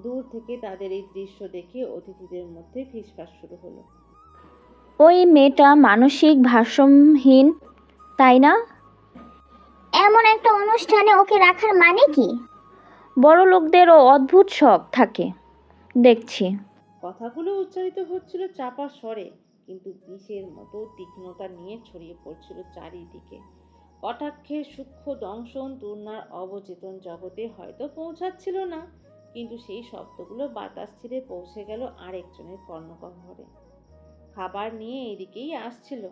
Speaker 1: দূর থেকে তাদের এই দৃশ্য দেখে অতিথিদের মধ্যে ফিসফাস শুরু হলো।
Speaker 10: ওই মেয়েটা মানসিক ভারসাম্যহীন, তাই না?
Speaker 11: এমন একটা অনুষ্ঠানে ওকে রাখার মানে কি?
Speaker 10: বড় লোকদেরও অদ্ভুত শখ থাকে দেখছি।
Speaker 1: কথাগুলো উচ্চারিত হচ্ছিল চাপা স্বরে, কিন্তু বিষের মতো তীক্ষ্ণতা নিয়ে ছড়িয়ে পড়ছিল চারিদিকে। কটাক্ষের সূক্ষ্ম দংশন তূর্ণার অবচেতন জগতে হয়তো পৌঁছাচ্ছিল না, কিন্তু সেই শব্দগুলো বাতাস ছিঁড়ে পৌঁছে গেল আরেকজনের কর্ণগহ্বরে। খাবার নিয়ে এদিকেই আসছিল।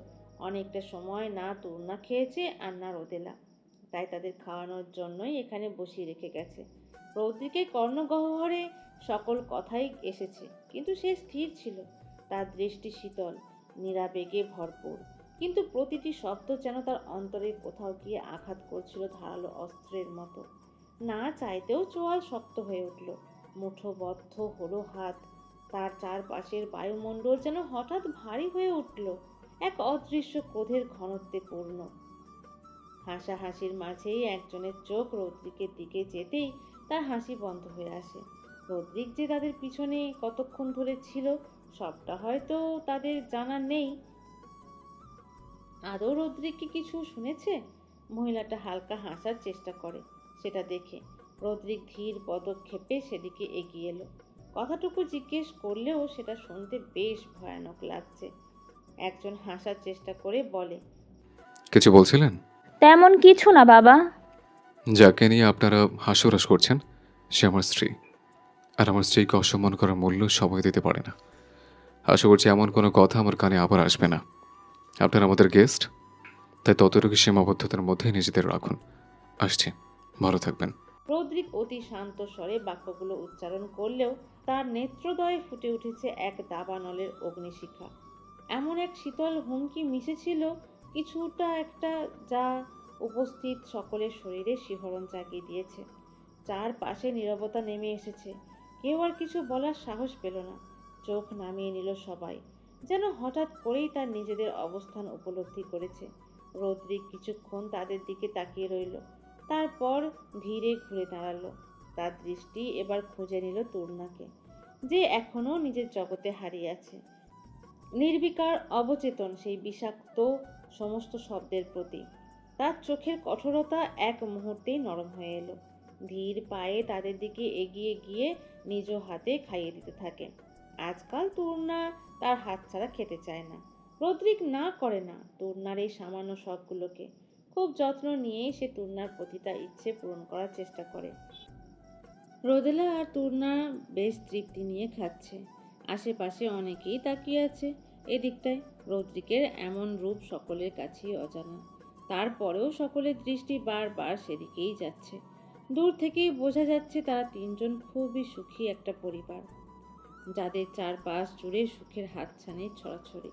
Speaker 1: অনেকটা সময় না তূর্ণা খেয়েছে আর না রোদেলা, তাই তাদের খাওয়ানোর জন্যই এখানে বসিয়ে রেখে গেছে। রৌদ্রিকের কর্ণগহ্বরে সকল কথাই এসেছে, কিন্তু সে স্থির ছিল। তার দৃষ্টি শীতল, নিরাবেগে ভরপুর, কিন্তু প্রতিটি শব্দ যেন তার অন্তরে কোথাও গিয়ে আঘাত করছিল ধারালো অস্ত্রের মতো। না চাইতেও চোয়াল শক্ত হয়ে উঠল, মুঠোবদ্ধ হলো হাত। তার চারপাশের বায়ুমণ্ডল যেন হঠাৎ ভারী হয়ে উঠল, এক অদৃশ্য ক্রোধের ঘনত্বে পূর্ণ। হাসাহাসির মাঝেই একজনের চোখ রৌদ্রিকের দিকে যেতেই তার হাসি বন্ধ হয়ে আসে। রৌদ্রিক যে তাদের পিছনে কতক্ষণ ধরে ছিল সবটা হয়তো তাদের জানা নেই। আদৌ রৌদ্রিক কি কিছু শুনেছে? মহিলাটা হালকা হাসার চেষ্টা করে, সেটা দেখে রৌদ্রিক ধীর পদক্ষেপে সেদিকে এগিয়ে এলো। কথাটুকু জিজ্ঞেস করলেও সেটা শুনতে বেশ ভয়ানক লাগছে। একজন হাসার চেষ্টা করে বলে,
Speaker 3: কিছু বলছিলেন?
Speaker 10: তেমন কিছু না বাবা।
Speaker 3: যাকে নিয়ে আপনারা হাস্যরস করছেন সে আমার স্ত্রী, আর আমার স্ত্রীকে অসম্মান করার মূল্য সময় দিতে পারে না। আশা করছি এমন কোনো কথা আমার কানে আবার আসবে না। আপনারা আমাদের গেস্ট, তাই ততটুকু সীমাবদ্ধতার মধ্যে নিজেদের রাখুন। আসছি, ভালো থাকবেন।
Speaker 1: রৌদ্রিক অতি শান্ত স্বরে বাক্যগুলো উচ্চারণ করলেও তার নেত্রদয়ে ফুটে উঠেছে এক দাবানলের অগ্নিশিখা। এমন এক শীতল হুমকি মিশেছিল কিছুটা একটা, যা উপস্থিত সকলের শরীরে শিহরণ জাগিয়ে দিয়েছে। চারপাশে নীরবতা নেমে এসেছে, কেউ আর কিছু বলার সাহস পেল না। চোখ নামিয়ে নিল সবাই, যেন হঠাৎ করেই তার নিজেদের অবস্থান উপলব্ধি করেছে। রৌদ্রিক কিছুক্ষণ তাদের দিকে তাকিয়ে রইল, তারপর ধীরে ঘুরে দাঁড়ালো। তার দৃষ্টি এবার খুঁজে নিল তূর্ণাকে, যে এখনো নিজের জগতে হারিয়ে আছে, নির্বিকার অবচেতন সেই বিষাক্ত সমস্ত শব্দের প্রতি। তার চোখের কঠোরতা এক মুহূর্তেই নরম হয়ে এলো। ধীর পায়ে তাদের দিকে এগিয়ে গিয়ে নিজ হাতে খাইয়ে দিতে থাকে। আজকাল তূর্ণা তার হাত ছাড়া খেতে চায় না। রৌদ্রিক না করে না তূর্ণার এই সামান্য শখগুলোকে। খুব যত্ন নিয়েই সে তূর্ণার প্রতিটা ইচ্ছে পূরণ করার চেষ্টা করে। রোদেলা আর তূর্ণা বেশ তৃপ্তি নিয়ে খাচ্ছে। আশেপাশে অনেকেই তাকিয়ে আছে এদিকটায়। রৌদ্রিকের এমন রূপ সকলের কাছেই অজানা, তারপরেও সকলের দৃষ্টি বারবার সেদিকেই যাচ্ছে। দূর থেকেই বোঝা যাচ্ছে তারা তিনজন খুবই সুখী একটা পরিবার, যাদের চারপাশ জুড়ে সুখের হাতছানির ছড়াছড়ি।